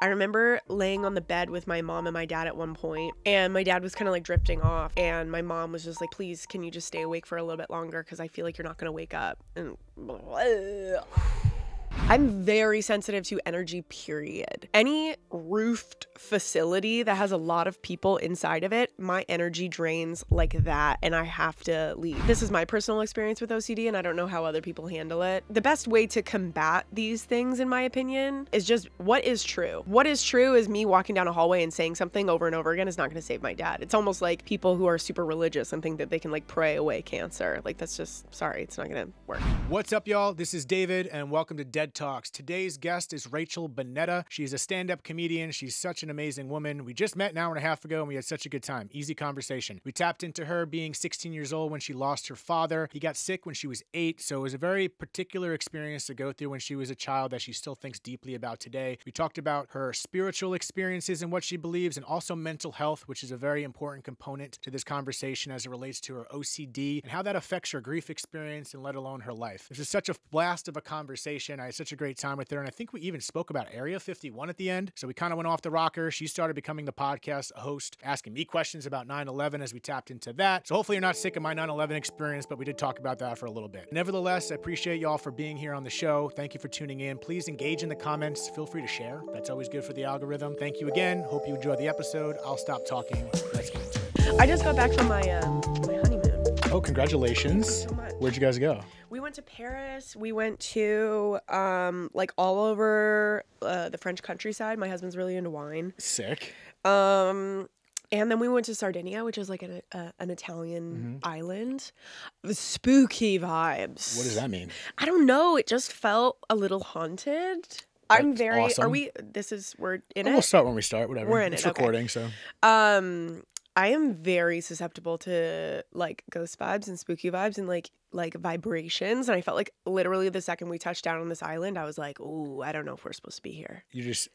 I remember laying on the bed with my mom and my dad at one point, and my dad was kind of like drifting off, and my mom was just like, please, can you just stay awake for a little bit longer, because I feel like you're not going to wake up. And I'm very sensitive to energy, period. Any roofed facility that has a lot of people inside of it, my energy drains like that, and I have to leave. This is my personal experience with OCD, and I don't know how other people handle it. The best way to combat these things, in my opinion, is just what is true. What is true is me walking down a hallway and saying something over and over again is not going to save my dad. It's almost like people who are super religious and think that they can like pray away cancer. Like, that's just, sorry, it's not going to work. What's up, y'all? This is David, and welcome to Dead Talks. Today's guest is Rachel Bonetta. She's a stand-up comedian. She's such an amazing woman. We just met an hour and a half ago, and we had such a good time. Easy conversation. We tapped into her being 16 years old when she lost her father. He got sick when she was 8, so it was a very particular experience to go through when she was a child that she still thinks deeply about today. We talked about her spiritual experiences and what she believes, and also mental health, which is a very important component to this conversation as it relates to her OCD and how that affects her grief experience and let alone her life. This is such a blast of a conversation. I had such a great time with her, and I think we even spoke about Area 51 at the end, so we kind of went off the rocker. She started becoming the podcast host, asking me questions about 9/11 as we tapped into that. So hopefully you're not sick of my 9/11 experience, but we did talk about that for a little bit. Nevertheless, I appreciate y'all for being here on the show. Thank you for tuning in. Please engage in the comments. Feel free to share. That's always good for the algorithm. Thank you again. Hope you enjoyed the episode. I'll stop talking. Let's get into it. I just got back from my honeymoon. Oh, congratulations. Thank you so much. Where'd you guys go? We went to Paris. We went to like all over the French countryside. My husband's really into wine. Sick. And then we went to Sardinia, which is like an Italian island. Spooky vibes. What does that mean? I don't know. It just felt a little haunted. I'm very. Awesome. Are we? We're in it. We'll start when we start. Whatever. We're in it's it. Okay. recording, so. I am very susceptible to like ghost vibes and spooky vibes and like vibrations. And I felt like literally the second we touched down on this island, I was like, ooh, I don't know if we're supposed to be here. You just,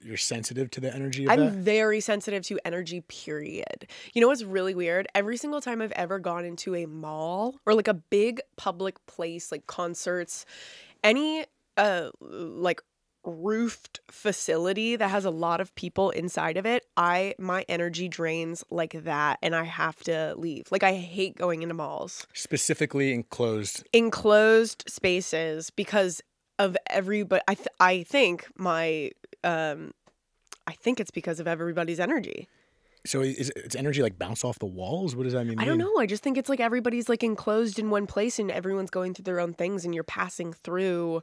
you're sensitive to the energy of I'm that? very sensitive to energy, period. You know what's really weird? Every single time I've ever gone into a mall or like a big public place, like concerts, any like roofed facility that has a lot of people inside of it, my energy drains like that, and I have to leave. Like, I hate going into malls, Specifically enclosed spaces, because of everybody. I think it's because of everybody's energy. So it's energy like bounce off the walls? What does that mean? I don't know. I just think it's like everybody's like enclosed in one place and everyone's going through their own things and you're passing through.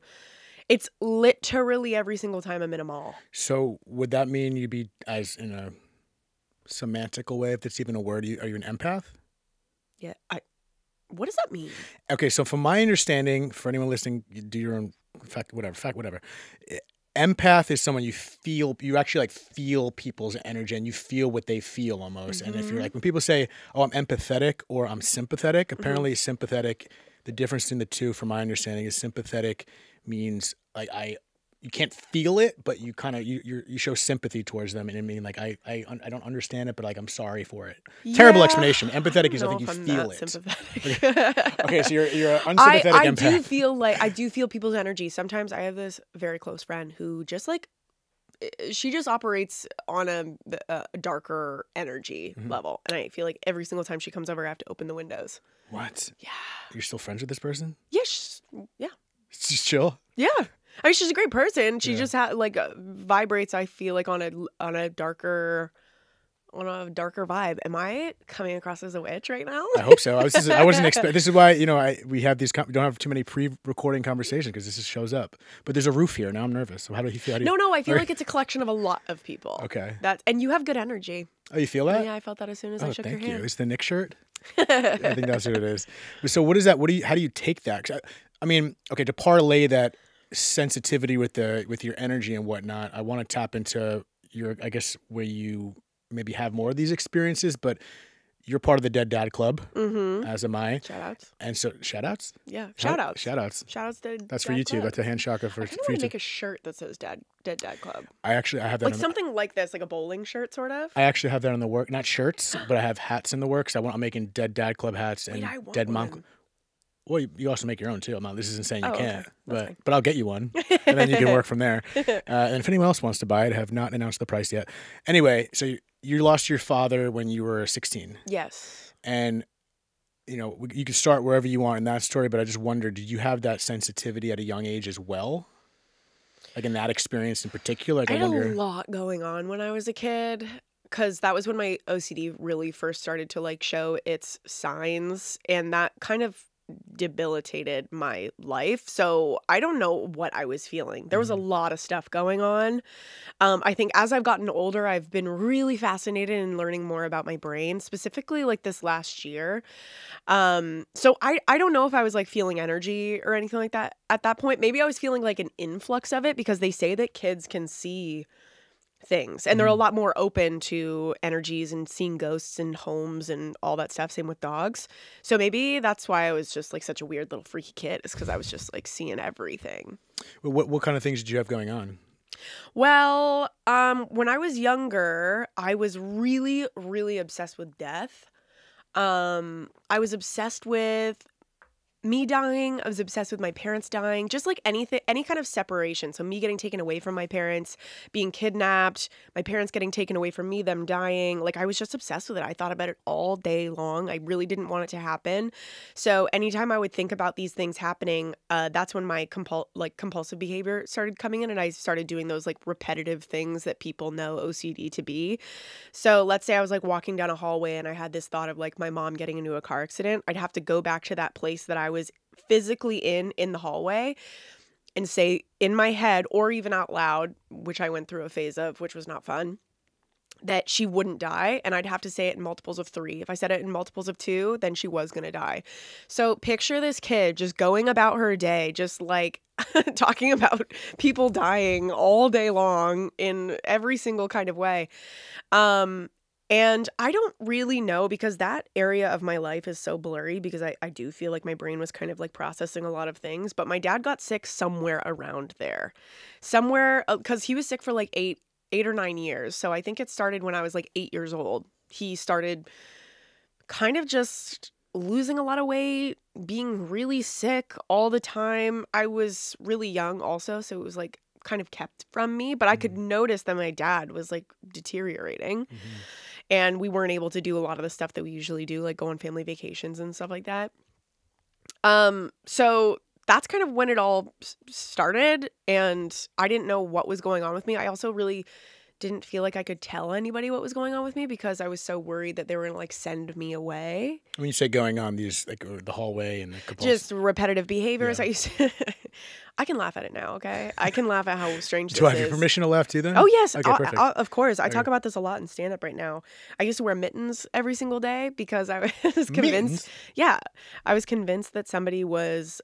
It's literally every single time I'm in a mall. So would that mean you'd be, as in a semantical way, if it's even a word, are you an empath? Yeah. What does that mean? Okay, so from my understanding, for anyone listening, you do your own fact, whatever. Empath is someone you actually like feel people's energy and you feel what they feel almost. And if you're like, when people say, oh, I'm empathetic or I'm sympathetic, apparently sympathetic, the difference between the two, from my understanding, is sympathetic means like you can't feel it, but you kind of you show sympathy towards them, and I mean like I don't understand it, but like I'm sorry for it. Yeah. Terrible explanation. Empathetic is I think you feel it. Sympathetic. Okay, so you're an unsympathetic empath. I do feel people's energy. Sometimes I have this very close friend who just like she just operates on a darker energy level, and I feel like every single time she comes over, I have to open the windows. What? Yeah. You're still friends with this person? Yes. Yeah. She's chill. Yeah. I mean, she's a great person. She just vibrates, I feel like, on a darker vibe. Am I coming across as a witch right now? I hope so. I wasn't expecting. This is why we have these. We don't have too many pre-recording conversations because this just shows up. But there's a roof here. Now I'm nervous. So how do you feel? No. I feel like it's a collection of a lot of people. Okay. And you have good energy. Oh, you feel that? Yeah, I felt that as soon as I shook your hand. Thank you. Is the Nick shirt? I think that's what it is. So what is that? How do you take that? I mean, okay, to parlay that sensitivity with your energy and whatnot, I want to tap into your, I guess, where you maybe have more of these experiences, but you're part of the Dead Dad Club, as am I. Shout-outs. And so, shout-outs? Yeah, shout-outs. Shout-outs. Shout-outs to That's for Dad YouTube. Club. That's a hand chakra for I YouTube. want to make a shirt that says Dead Dad Club. I have that. Like something like this, like a bowling shirt, sort of. I actually have that in the work. Not shirts, but I have hats in the works. I'm making Dead Dad Club hats and Wait, I want Dead one. Monk. Well, you also make your own too. This isn't saying you Oh, can't, okay. but I'll get you one, and then you can work from there. And if anyone else wants to buy it, I have not announced the price yet. Anyway, so you lost your father when you were 16. Yes. And you can start wherever you want in that story, but I just wonder, did you have that sensitivity at a young age as well? Like in that experience in particular? Like I had a lot going on when I was a kid, because that was when my OCD really first started to like show its signs, and that kind of debilitated my life. So I don't know what I was feeling. There was a lot of stuff going on. I think as I've gotten older, I've been really fascinated in learning more about my brain, specifically like this last year. So I don't know if I was like feeling energy or anything like that at that point. Maybe I was feeling like an influx of it, because they say that kids can see things, and they're a lot more open to energies and seeing ghosts in homes and all that stuff. Same with dogs. So maybe that's why I was just like such a weird little freaky kid, is because I was just like seeing everything. What kind of things did you have going on? Well, when I was younger, I was really, really obsessed with death. I was obsessed with me dying. I was obsessed with my parents dying, just like anything, any kind of separation. So me getting taken away from my parents, being kidnapped, my parents getting taken away from me, them dying. Like I was just obsessed with it. I thought about it all day long. I really didn't want it to happen. So anytime I would think about these things happening, that's when my compulsive behavior started coming in, and I started doing those like repetitive things that people know OCD to be. So let's say I was like walking down a hallway and I had this thought of like my mom getting into a car accident. I'd have to go back to that place that I was physically in the hallway and say in my head, or even out loud, which I went through a phase of, which was not fun, that she wouldn't die. And I'd have to say it in multiples of 3. If I said it in multiples of 2, then she was going to die. So picture this kid just going about her day, just like talking about people dying all day long in every single kind of way. And I don't really know, because that area of my life is so blurry, because I do feel like my brain was kind of like processing a lot of things. But my dad got sick somewhere around there. Somewhere, because he was sick for like 8 or 9 years. So I think it started when I was like 8 years old. He started kind of just losing a lot of weight, being really sick all the time. I was really young also, so it was like kind of kept from me. But I could notice that my dad was like deteriorating. And we weren't able to do a lot of the stuff that we usually do, like go on family vacations and stuff like that. So that's kind of when it all started, and I didn't know what was going on with me. I also really didn't feel like I could tell anybody what was going on with me, because I was so worried that they were going to like send me away. When you say going on, these like the hallway and the just repetitive behaviors. Yeah. I can laugh at it now, okay? I can laugh at how strange this is. Do I have your permission to laugh too then? Oh, yes. Okay, perfect. Of course. I talk about this a lot in stand-up right now. I used to wear mittens every single day because I was convinced. Mittens? Yeah. I was convinced that somebody was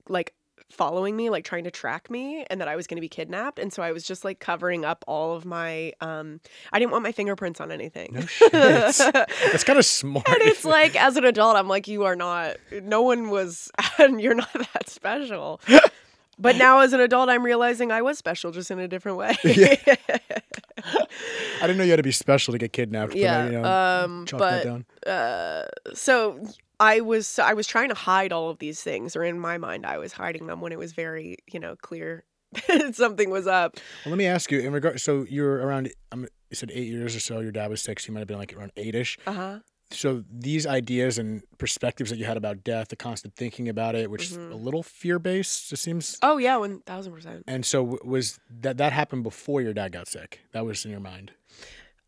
like following me, like trying to track me, and that I was going to be kidnapped. And so I was just like covering up all of my I didn't want my fingerprints on anything. No shit. That's kind of smart. And it's like, as an adult, I'm like, you are not, no one was, you're not that special. But now as an adult, I'm realizing I was special, just in a different way. Yeah. I didn't know you had to be special to get kidnapped. Yeah. Chalk that down. So I was trying to hide all of these things, or in my mind, I was hiding them when it was very, clear that something was up. Well, let me ask you in regard. So you're around, you said 8 years or so. Your dad was 6. You might have been like around 8-ish. So these ideas and perspectives that you had about death, the constant thinking about it, which is a little fear-based, it seems. Oh yeah, 1000%. And so was that happened before your dad got sick? That was in your mind?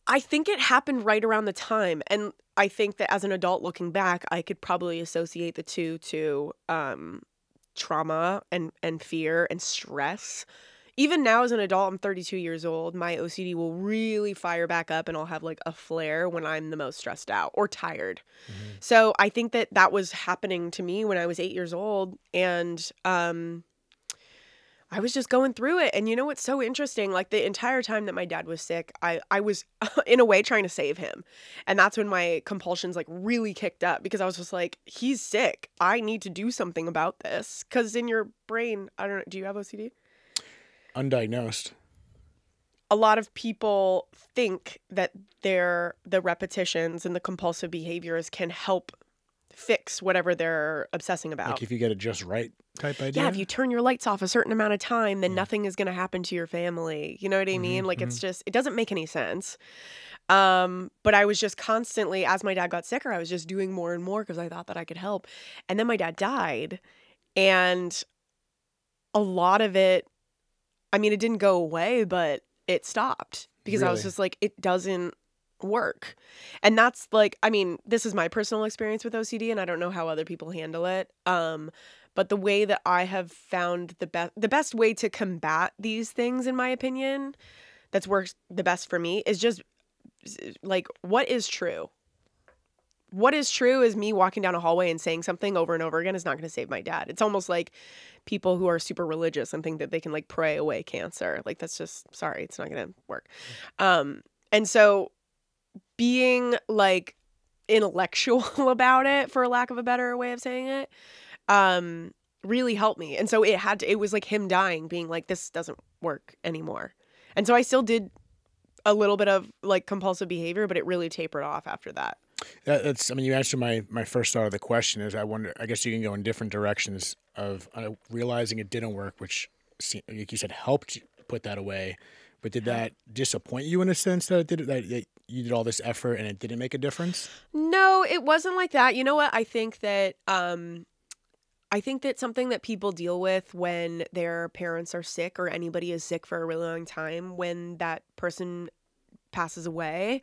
I think it happened right around the time, and I think that as an adult looking back, I could probably associate the two to trauma and fear and stress. Even now as an adult, I'm 32 years old, my OCD will really fire back up, and I'll have like a flare when I'm the most stressed out or tired. So I think that was happening to me when I was 8 years old, and I was just going through it. And you know what's so interesting? Like the entire time that my dad was sick, I was in a way trying to save him. And that's when my compulsions like really kicked up, because I was just like, he's sick. I need to do something about this. Because in your brain, I don't know, do you have OCD? Undiagnosed. A lot of people think that the repetitions and the compulsive behaviors can help fix whatever they're obsessing about. Like if you get it just right type idea? Yeah, if you turn your lights off a certain amount of time, then nothing is going to happen to your family. You know what I mean? Like it's just, it doesn't make any sense. But I was just constantly, as my dad got sicker, I was just doing more and more because I thought that I could help. And then my dad died, and a lot of it, I mean, it didn't go away, but it stopped because I was just like, it doesn't work. And that's like, I mean, this is my personal experience with OCD, and I don't know how other people handle it. But the way that I have found the best way to combat these things, in my opinion, that's worked the best for me is just like, what is true? What is true is me walking down a hallway and saying something over and over again is not going to save my dad. It's almost like people who are super religious and think that they can like pray away cancer. Like that's just, sorry, it's not going to work. And so being like intellectual about it, for lack of a better way of saying it, really helped me. And so it was like him dying, being like, this doesn't work anymore. And so I still did a little bit of like compulsive behavior, but it really tapered off after that. That's, I mean, you answered my first thought of the question is I wonder, I guess you can go in different directions of realizing it didn't work, which, like you said, helped you put that away. But did that disappoint you in a sense that you did all this effort and it didn't make a difference? No, it wasn't like that. You know what? I think that something that people deal with when their parents are sick or anybody is sick for a really long time, when that person passes away,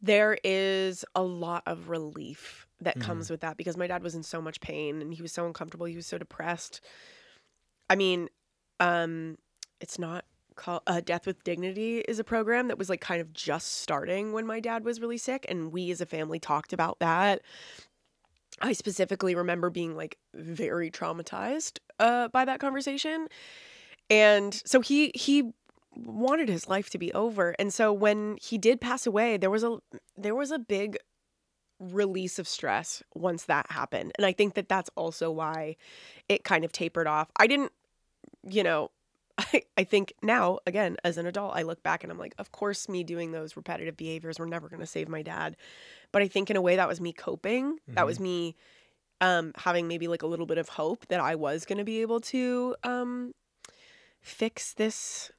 there is a lot of relief that comes with that, because my dad was in so much pain and he was so uncomfortable. He was so depressed. I mean, it's not called Death with Dignity is a program that was like kind of just starting when my dad was really sick. And we as a family talked about that. I specifically remember being like very traumatized by that conversation. And so he wanted his life to be over. And so when he did pass away, there was a big release of stress once that happened. And I think that that's also why it kind of tapered off. I didn't, I think now, again, as an adult, I look back and I'm like, of course, me doing those repetitive behaviors were never going to save my dad. But I think in a way that was me coping. That was me having maybe like a little bit of hope that I was going to be able to fix this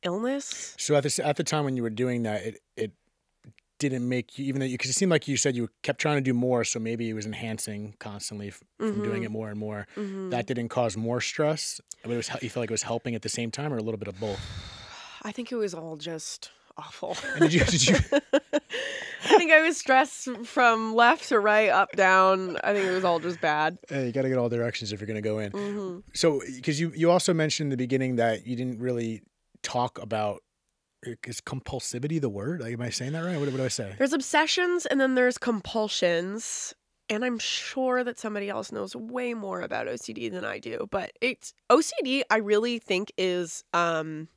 illness. So at the time when you were doing that, it didn't make you, even though because it seemed like you said you kept trying to do more, so maybe it was enhancing constantly from doing it more and more. That didn't cause more stress, but you felt like it was helping at the same time, or a little bit of both? I think it was all just awful. And did you I think I was stressed from left to right, up, down. I think it was all just bad. Hey, you got to get all directions if you're going to go in. So because you also mentioned in the beginning that you didn't really talk about, is compulsivity the word? Am I saying that right? What do I say? There's obsessions and then there's compulsions. And I'm sure that somebody else knows way more about OCD than I do. But it's OCD, I really think is, there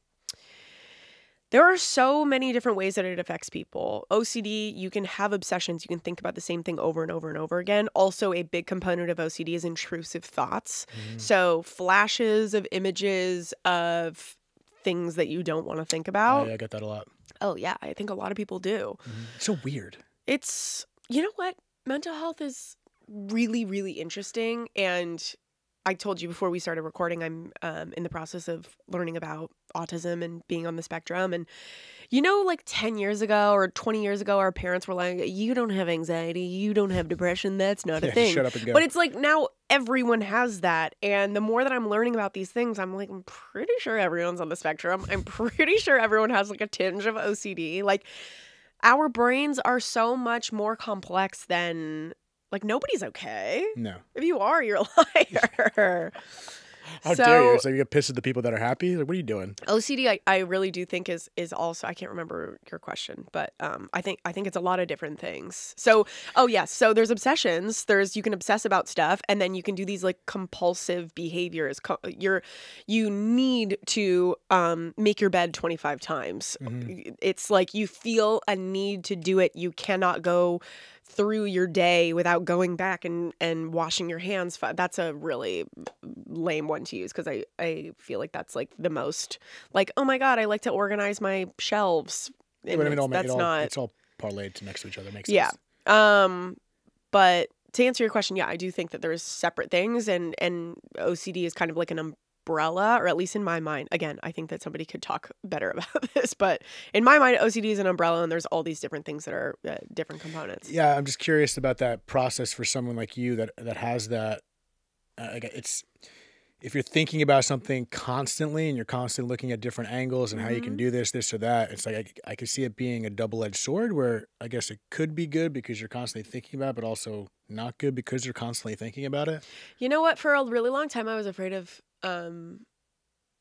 are so many different ways that it affects people. OCD, you can have obsessions. You can think about the same thing over and over and over again. Also, a big component of OCD is intrusive thoughts. So flashes of images of things that you don't want to think about. I get that a lot. Oh, yeah. I think a lot of people do. It's so weird. It's, you know what? Mental health is really, really interesting. And I told you before we started recording, I'm in the process of learning about autism and being on the spectrum. And, like 10 years ago or 20 years ago, our parents were like, you don't have anxiety, you don't have depression, that's not a thing. Shut up and go. But it's like now everyone has that. And the more that I'm learning about these things, I'm like, I'm pretty sure everyone's on the spectrum. I'm pretty sure everyone has like a tinge of OCD. Like our brains are so much more complex than... Like, nobody's okay. No. If you are, you're a liar. How dare you? So you get pissed at the people that are happy? Like, what are you doing? OCD, I really do think is also, I can't remember your question, but I think it's a lot of different things. So, yes. So there's obsessions. You can obsess about stuff, and then you can do these like compulsive behaviors. You need to make your bed 25 times. It's like you feel a need to do it. You cannot go through your day without going back and washing your hands. That's a really lame one to use, because I feel like that's like the most like, oh my God, I like to organize my shelves. Yeah, but I mean, it's all parlayed next to each other. Makes sense. Yeah. But to answer your question, yeah, I do think that there's separate things, and OCD is kind of like an umbrella, or at least in my mind. Again, I think that somebody could talk better about this, but in my mind, OCD is an umbrella, and there's all these different things that are different components. Yeah, I'm just curious about that process for someone like you that has that. It's if you're thinking about something constantly and you're constantly looking at different angles and how you can do this or that, it's like I could see it being a double-edged sword where I guess it could be good because you're constantly thinking about it, but also not good because you're constantly thinking about it. You know what? For a really long time, I was afraid of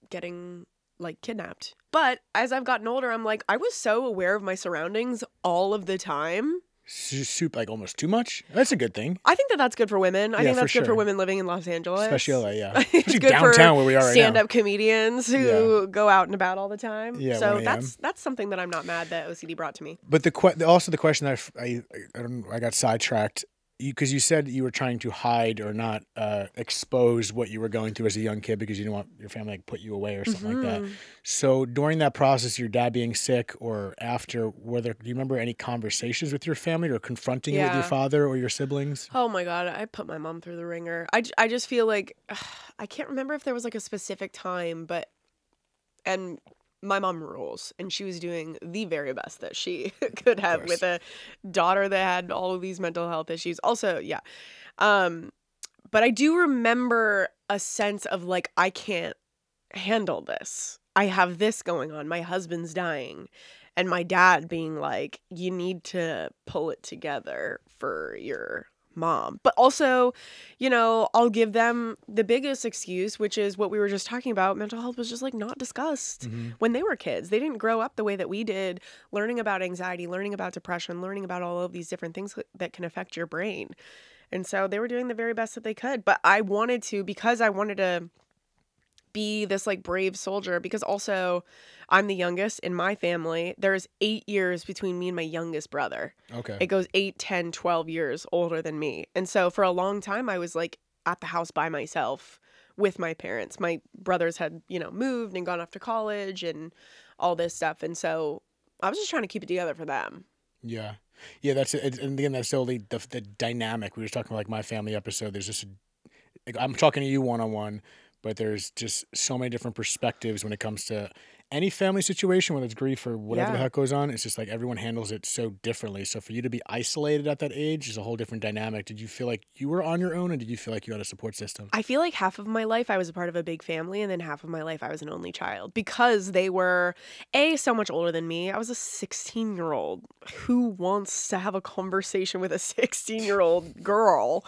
getting like kidnapped. But as I've gotten older, I'm like, I was so aware of my surroundings all of the time. Soup, like almost too much. That's a good thing. I think that that's good for women. I think that's good for women living in Los Angeles, especially LA. Yeah, it's good downtown for where we are right now. Stand-up comedians who go out and about all the time. Yeah, so that's something that I'm not mad that OCD brought to me. But also the question that I got sidetracked. Because you said you were trying to hide or not expose what you were going through as a young kid because you didn't want your family to put you away or something like that. So during that process, your dad being sick or after, do you remember any conversations with your family or confronting it with your father or your siblings? Oh my God, I put my mom through the ringer. I just feel like, I can't remember if there was like a specific time, and my mom rules, and she was doing the very best that she could have with a daughter that had all of these mental health issues. Also, yeah. But I do remember a sense of like, I can't handle this. I have this going on. My husband's dying. And my dad being like, you need to pull it together for your mom. But also, I'll give them the biggest excuse, which is what we were just talking about. Mental health was just like not discussed when they were kids. They didn't grow up the way that we did, learning about anxiety, learning about depression, learning about all of these different things that can affect your brain. And so they were doing the very best that they could. But because I wanted to be this like brave soldier, because also I'm the youngest in my family. There's 8 years between me and my youngest brother. Okay. It goes 8, 10, 12 years older than me. And so for a long time, I was like at the house by myself with my parents. My brothers had, moved and gone off to college and all this stuff. And so I was just trying to keep it together for them. Yeah. Yeah, that's it. And again, that's the dynamic. We were talking about like my family episode. There's just, I'm talking to you one-on-one, but there's just so many different perspectives when it comes to any family situation, whether it's grief or whatever the heck goes on. It's just like everyone handles it so differently. So for you to be isolated at that age is a whole different dynamic. Did you feel like you were on your own, and did you feel like you had a support system? I feel like half of my life I was a part of a big family, and then half of my life I was an only child because they were, so much older than me. I was a 16-year-old. Who wants to have a conversation with a 16-year-old girl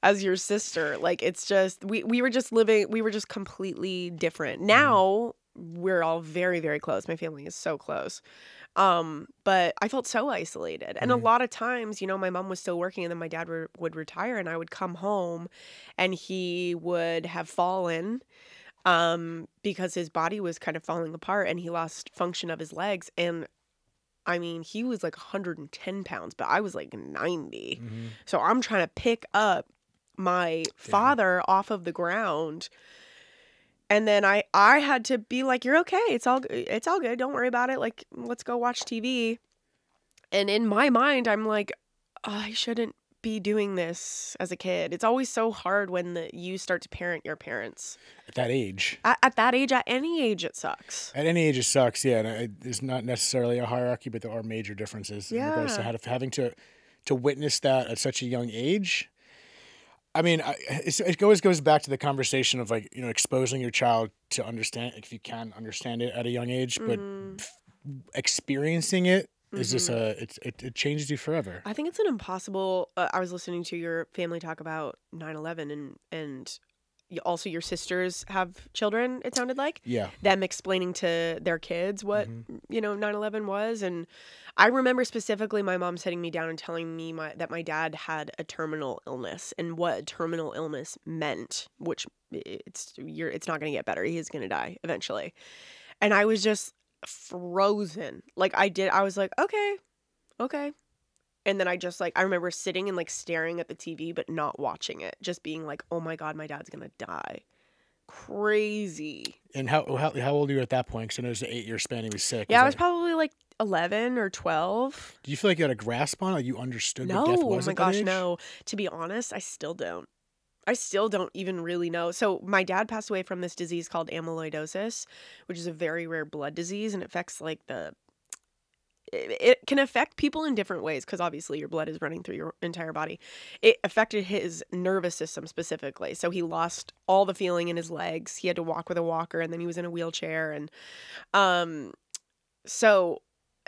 as your sister? Like, it's just, we were just completely different. Now, we're all very, very close. My family is so close. But I felt so isolated. And a lot of times, my mom was still working, and then my dad would retire, and I would come home and he would have fallen because his body was kind of falling apart and he lost function of his legs. And I mean, he was like 110 pounds, but I was like 90. So I'm trying to pick up my father off of the ground. And then I had to be like, you're okay. It's all good. Don't worry about it. Like, let's go watch TV. And in my mind, I'm like, I shouldn't be doing this as a kid. It's always so hard when you start to parent your parents. At that age. At that age, at any age, it sucks. At any age, it sucks, yeah. And there's not necessarily a hierarchy, but there are major differences in regards to having to witness that at such a young age. I mean, it always goes back to the conversation of like, exposing your child to understand, if you can understand it at a young age, but experiencing it is just it changes you forever. I think it's an impossible. I was listening to your family talk about 9/11 and also your sisters have children, it sounded like. Yeah. Them explaining to their kids what, 9/11 was. And I remember specifically my mom sitting me down and telling me that my dad had a terminal illness and what a terminal illness meant, which it's not going to get better. He is going to die eventually. And I was just frozen. Like I was like, okay. And then I remember sitting and like staring at the TV, but not watching it. Just being like, oh my God, my dad's going to die. Crazy. And how old were you at that point? Because I know it was an 8-year span. He was sick. Yeah, I was probably like 11 or 12. Do you feel like you had a grasp on it? Like you understood No, what death oh was my at that gosh, age? no. To be honest, I still don't. I still don't even really know. So my dad passed away from this disease called amyloidosis, which is a very rare blood disease, and it affects like it can affect people in different ways because obviously your blood is running through your entire body. It affected his nervous system specifically. So he lost all the feeling in his legs. He had to walk with a walker, and then he was in a wheelchair. And so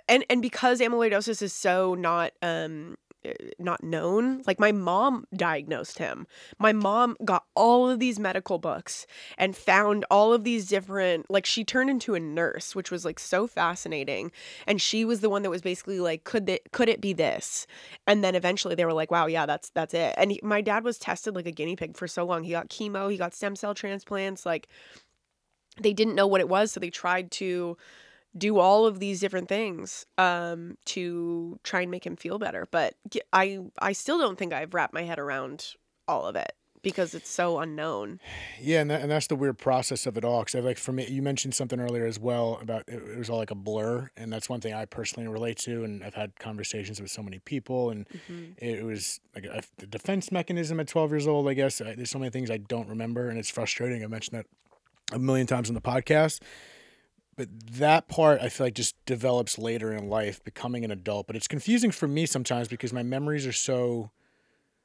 and because amyloidosis is so not known, like my mom diagnosed him. My mom got all of these medical books and found all of these different, like she turned into a nurse, which was like so fascinating. And she was the one that was basically like, could it be this? And then eventually they were like, wow, yeah, that's it. And my dad was tested like a guinea pig for so long. He got chemo, he got stem cell transplants. Like they didn't know what it was. So they tried to do all of these different things to try and make him feel better. But I still don't think I've wrapped my head around all of it because it's so unknown. Yeah, and that's the weird process of it all. Because like for me, you mentioned something earlier as well about it was all like a blur, and that's one thing I personally relate to. And I've had conversations with so many people, and it was like the defense mechanism at 12 years old. I guess there's so many things I don't remember, and it's frustrating. I mentioned that a million times on the podcast. But that part, I feel like, just develops later in life, becoming an adult. But it's confusing for me sometimes because my memories are so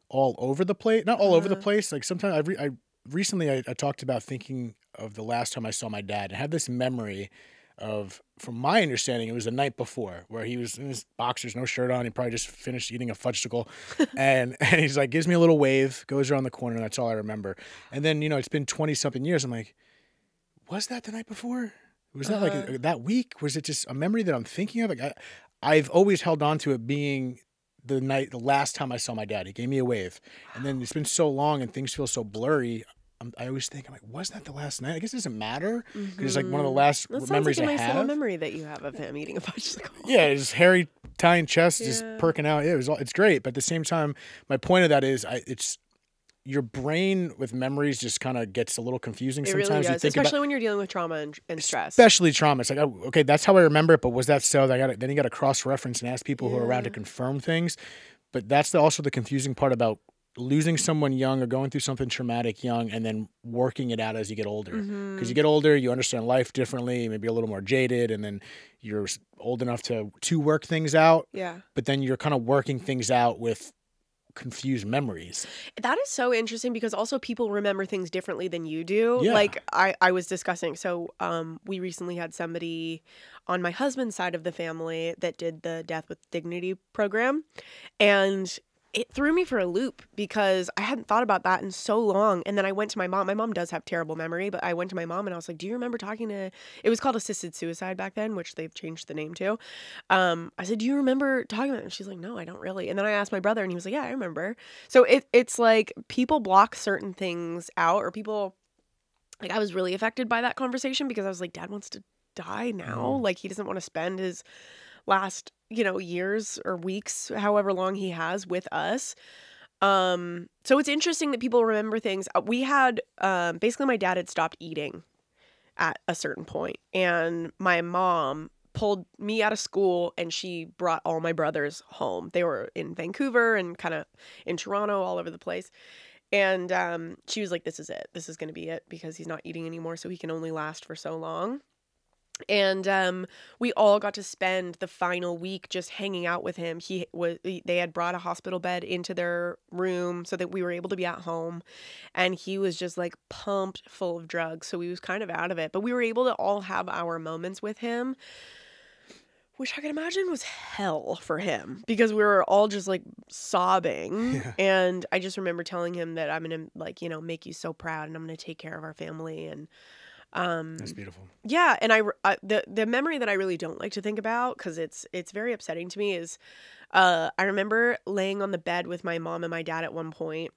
all over the place. Not all over the place. Like sometimes recently I talked about thinking of the last time I saw my dad. And I had this memory of, from my understanding, it was the night before where he was in his boxers, no shirt on. He probably just finished eating a fudgesicle. and he's like, gives me a little wave, goes around the corner. And that's all I remember. And then, it's been 20-something years. I'm like, was that the night before? Was that like that week? Was it just a memory that I'm thinking of? Like I've always held on to it being the last time I saw my dad. He gave me a wave, and then it's been so long and things feel so blurry. I always think, I'm like, was that the last night? I guess it doesn't matter because it's like one of the last memories like a I nice have. little memory that you have of him eating a fudgesicle. Yeah, his hairy, Italian chest just perking out. Yeah, it's great, but at the same time, my point of that is, it's. Your brain with memories just kind of gets a little confusing sometimes. It really does, you think especially when you're dealing with trauma and stress. Especially trauma. It's like, oh, okay, that's how I remember it, but was that so? Then you got to cross-reference and ask people who are around to confirm things. But that's also the confusing part about losing someone young or going through something traumatic young and then working it out as you get older. Because you get older, you understand life differently, maybe a little more jaded, and then you're old enough to work things out. Yeah. But then you're kind of working things out with confused memories. That is so interesting because also people remember things differently than you do. Yeah. Like I was discussing, so we recently had somebody on my husband's side of the family that did the Death with Dignity program, and it threw me for a loop because I hadn't thought about that in so long. And then I went to my mom. My mom does have terrible memory, but I went to my mom and I was like, do you remember talking to, it was called assisted suicide back then, which they've changed the name to. I said, do you remember talking about it? And she's like, no, I don't really. And then I asked my brother and he was like, yeah, I remember. So it's like people block certain things out, or people, like I was really affected by that conversation because I was like, Dad wants to die now. Like he doesn't want to spend his last years or weeks, however long he has with us. So it's interesting that people remember things. We had basically my dad had stopped eating at a certain point, and my mom pulled me out of school and she brought all my brothers home. They were in Vancouver and kind of in Toronto, all over the place. And she was like, this is it. This is going to be it because he's not eating anymore, so he can only last for so long. And we all got to spend the final week just hanging out with him. They had brought a hospital bed into their room so that we were able to be at home, and he was just like pumped full of drugs, so he was kind of out of it. But we were able to all have our moments with him, which I can imagine was hell for him because we were all just like sobbing. Yeah. And I just remember telling him that I'm gonna make you so proud, and I'm gonna take care of our family. And that's beautiful. Yeah, and the memory that I really don't like to think about because it's very upsetting to me is I remember laying on the bed with my mom and my dad at one point,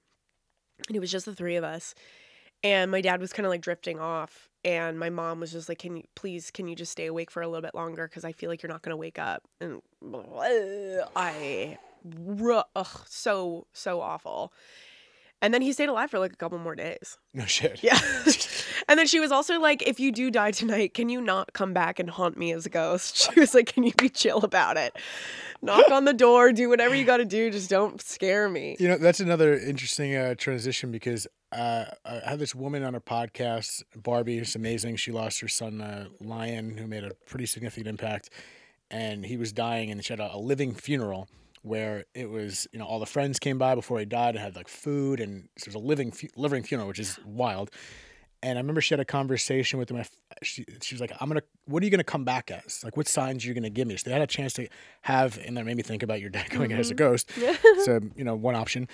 and it was just the three of us, and my dad was kind of like drifting off, and my mom was just like, can you just stay awake for a little bit longer because I feel like you're not gonna wake up. And so awful. And then he stayed alive for like a couple more days. No shit. Yeah. And then she was also like, if you do die tonight, can you not come back and haunt me as a ghost? She was like, can you be chill about it? Knock on the door, do whatever you got to do. Just don't scare me. You know, that's another interesting transition because I have this woman on her podcast, Barbie, who's amazing. She lost her son, Lion, who made a pretty significant impact. And he was dying, and she had a living funeral where it was, you know, all the friends came by before he died and had like food. And so it was a living funeral, which is wild. And I remember she had a conversation with him. She was like, what are you going to come back as? Like, what signs are you going to give me? So they had a chance to have, and that made me think about your dad coming in as a ghost. So, you know, one option.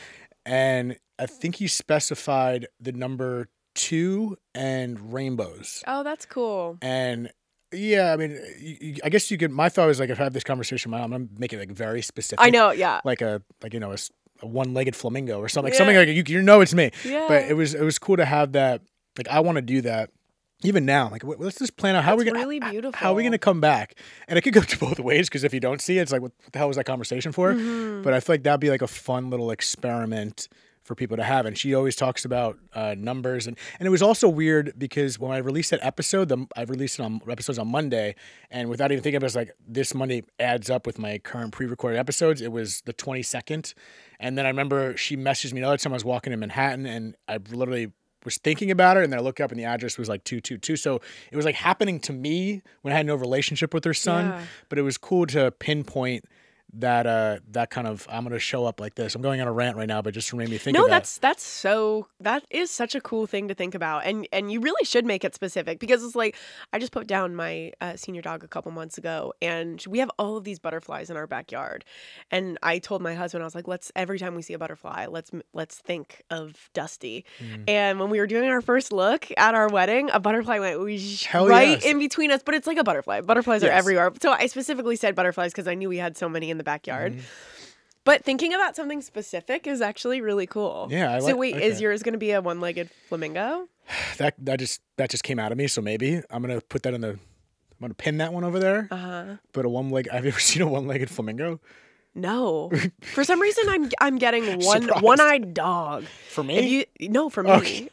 And I think he specified the number 2 and rainbows. Oh, that's cool. And yeah, I mean, I guess you could, my thought was like, if I have this conversation with my mom, I'm going to make it like very specific. I know, yeah. Like a one-legged flamingo or something. Like something like, you know it's me. Yeah. But it was cool to have that. Like, I want to do that even now. Like, let's just plan out how we're going to, really beautiful. How are we going to come back? And it could go to both ways, because if you don't see it, it's like, what the hell was that conversation for? Mm-hmm. But I feel like that'd be like a fun little experiment for people to have. And she always talks about numbers. And it was also weird because when I released that episode, I released it on episodes on Monday. And without even thinking about it, it's like this Monday adds up with my current pre-recorded episodes. It was the 22nd. And then I remember she messaged me another time I was walking in Manhattan, and I literally was thinking about her, and then I looked up and the address was like 222. So it was like happening to me when I had no relationship with her son. Yeah. But it was cool to pinpoint that kind of, I'm going to show up like this. I'm going on a rant right now, but just made me think of that. That is such a cool thing to think about. And you really should make it specific, because it's like, I just put down my senior dog a couple months ago, and we have all of these butterflies in our backyard. And I told my husband, I was like, every time we see a butterfly, let's think of Dusty. And when we were doing our first look at our wedding, a butterfly went in between us, but it's like a butterfly. Butterflies are everywhere. So I specifically said butterflies because I knew we had so many in the backyard. But thinking about something specific is actually really cool. Yeah. Is yours going to be a one-legged flamingo? That just came out of me. So maybe I'm going to put that I'm going to pin that one over there. But have you ever seen a one-legged flamingo? No. For some reason, I'm getting one-eyed dog. For me? For me. Okay.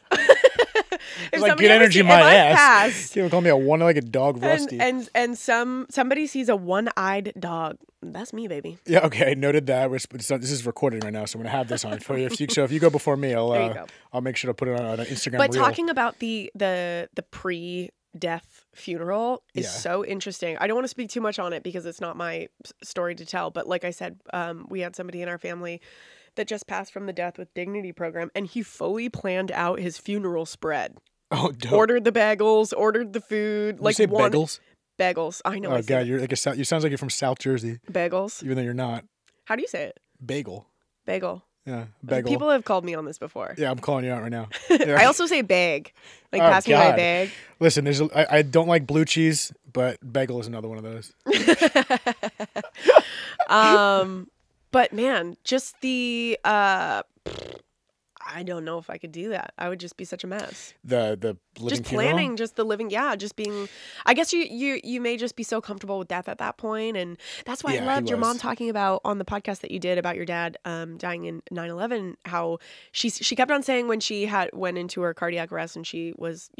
If like good energy in my ass. People call me a one-legged dog, Rusty. And somebody sees a one-eyed dog. That's me, baby. Yeah. Okay. I noted that. This is recorded right now, so I'm gonna have this on for you. So if you go before me, I'll make sure to put it on an Instagram. But reel. Talking about the pre-death funeral is so interesting. I don't want to speak too much on it because it's not my story to tell. But like I said, we had somebody in our family that just passed from the Death with Dignity program, and he fully planned out his funeral spread. Oh, dope. Ordered the bagels, ordered the food. Did you say bagels? Bagels. I know. Oh, God, you're like you sounds like you're from South Jersey. Bagels. Even though you're not. How do you say it? Bagel. Bagel. Yeah, bagel. People have called me on this before. Yeah, I'm calling you out right now. Yeah. I also say bag. Like, pass me my bag. Listen, I don't like blue cheese, but bagel is another one of those. But man, just the I don't know if I could do that. I would just be such a mess. The living just funeral? planning, just the living, just being. I guess you may just be so comfortable with death at that point, and that's why I loved your mom talking about on the podcast that you did about your dad dying in 9/11. How she kept on saying when she went into her cardiac arrest and she was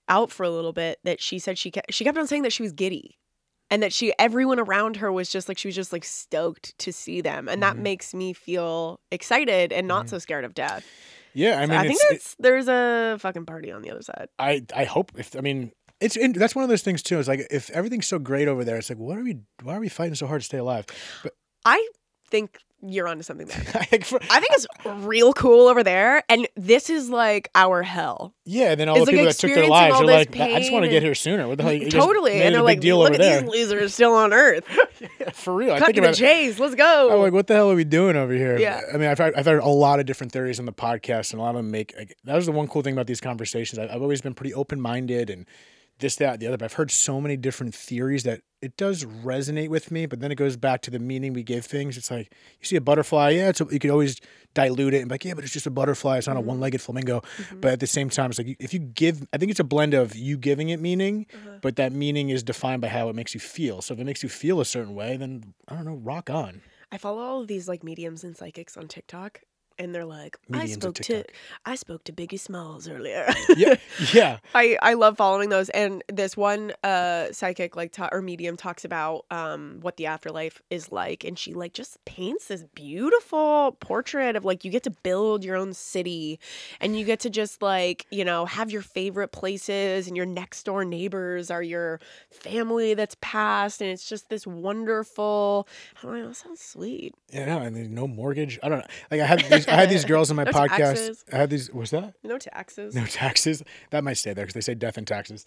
out for a little bit, that she said she kept on saying that she was giddy. And that everyone around her was just like, she was just like stoked to see them. And that makes me feel excited and not so scared of death. Yeah. I mean, I think there's a fucking party on the other side. I hope that's one of those things too. It's like, if everything's so great over there, it's like, why are we fighting so hard to stay alive? But I think you're onto something there. I think it's real cool over there, and this is like our hell. Yeah, and then all the people that took their lives are like, I just want to get here sooner. What the hell? Totally, and they're like, look at these losers still on Earth. Yeah, for real. Cut to the chase. Let's go. I'm like, what the hell are we doing over here? Yeah. I mean, I've heard a lot of different theories on the podcast, and a lot of them that was the one cool thing about these conversations. I've always been pretty open-minded and this, that, the other, but I've heard so many different theories that it does resonate with me, but then it goes back to the meaning we give things. It's like, you see a butterfly, you could always dilute it and be like, yeah, but it's just a butterfly. It's not a one-legged flamingo. But at the same time, it's like, if you give, I think it's a blend of you giving it meaning, but that meaning is defined by how it makes you feel. So if it makes you feel a certain way, then, I don't know, rock on. I follow all of these like mediums and psychics on TikTok. and they're like, Mediums of TikTok. I spoke to Biggie Smalls earlier. Yeah, yeah. I love following those. And this one psychic or medium talks about what the afterlife is like, and she like just paints this beautiful portrait of like you get to build your own city, and you get to just like, you know, have your favorite places, and your next door neighbors are your family that's passed, and it's just this wonderful. I'm like, that sounds sweet. Yeah, no, and there's no mortgage. I don't know. Like I had these girls on my No podcast. taxes. I had these. What's that? No taxes. No taxes. That might stay there because they say death and taxes.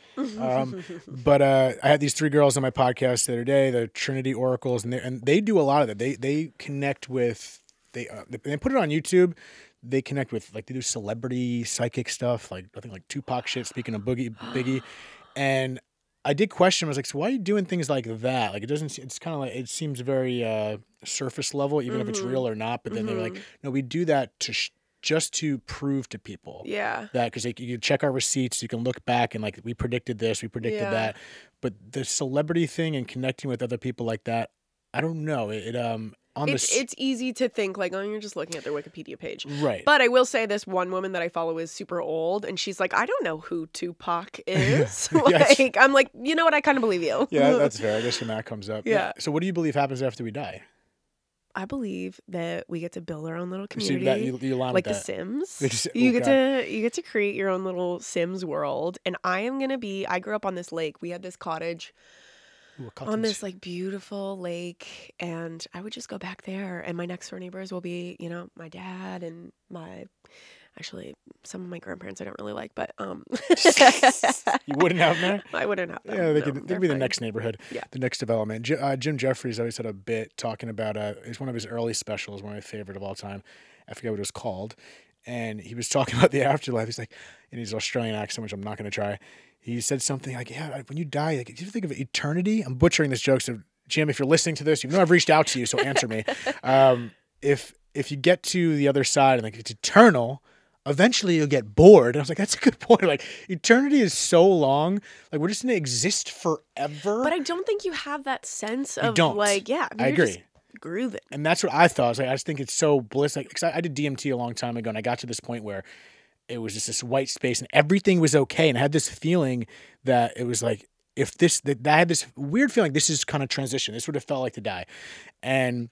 But I had these 3 girls on my podcast the other day, the Trinity Oracles, and they do a lot of that. They connect with they put it on YouTube. They connect with like they do celebrity psychic stuff, like I think like Tupac shit. Speaking of Biggie, and I did question. I was like, so why are you doing things like that? Like it doesn't. It's kind of like it seems very surface level, even if it's real or not. But then they're like, no, we do that to just to prove to people, that because you can check our receipts, you can look back and like we predicted this, we predicted that. But the celebrity thing and connecting with other people like that, I don't know. It's easy to think like, oh, you're just looking at their Wikipedia page. Right. But I will say this one woman that I follow is super old, and she's like, I don't know who Tupac is. Like, I'm like, you know what? I kind of believe you. Yeah, that's fair. I guess when that comes up. Yeah. So what do you believe happens after we die? I believe that we get to build our own little community, you like The Sims. You get to create your own little Sims world, and I grew up on this lake. We had this cottage on this like beautiful lake, and I would just go back there, and my next door neighbors will be, you know, my dad and actually some of my grandparents I don't really like, but you wouldn't have them there? I wouldn't have them. Yeah, they could be the next neighborhood, yeah. The next development. Jim Jeffries always had a bit talking about it's one of his early specials, one of my favorite of all time. I forget what it was called, and he was talking about the afterlife. He's like, in his Australian accent, which I'm not going to try. He said something like, yeah, when you die, like, do you think of eternity? I'm butchering this joke, so Jim, if you're listening to this, you know I've reached out to you, so answer me. If you get to the other side and like it's eternal, eventually you'll get bored. And I was like, that's a good point. Like eternity is so long. Like we're just going to exist forever. But I don't think you have that sense of like, I agree. Just grooving. And that's what I thought. I was like, I just think it's so bliss. Like, cause I did DMT a long time ago, and I got to this point where it was just this white space and everything was okay. And I had this feeling that it was like, I had this weird feeling, this is kind of transition. This would have felt like to die. And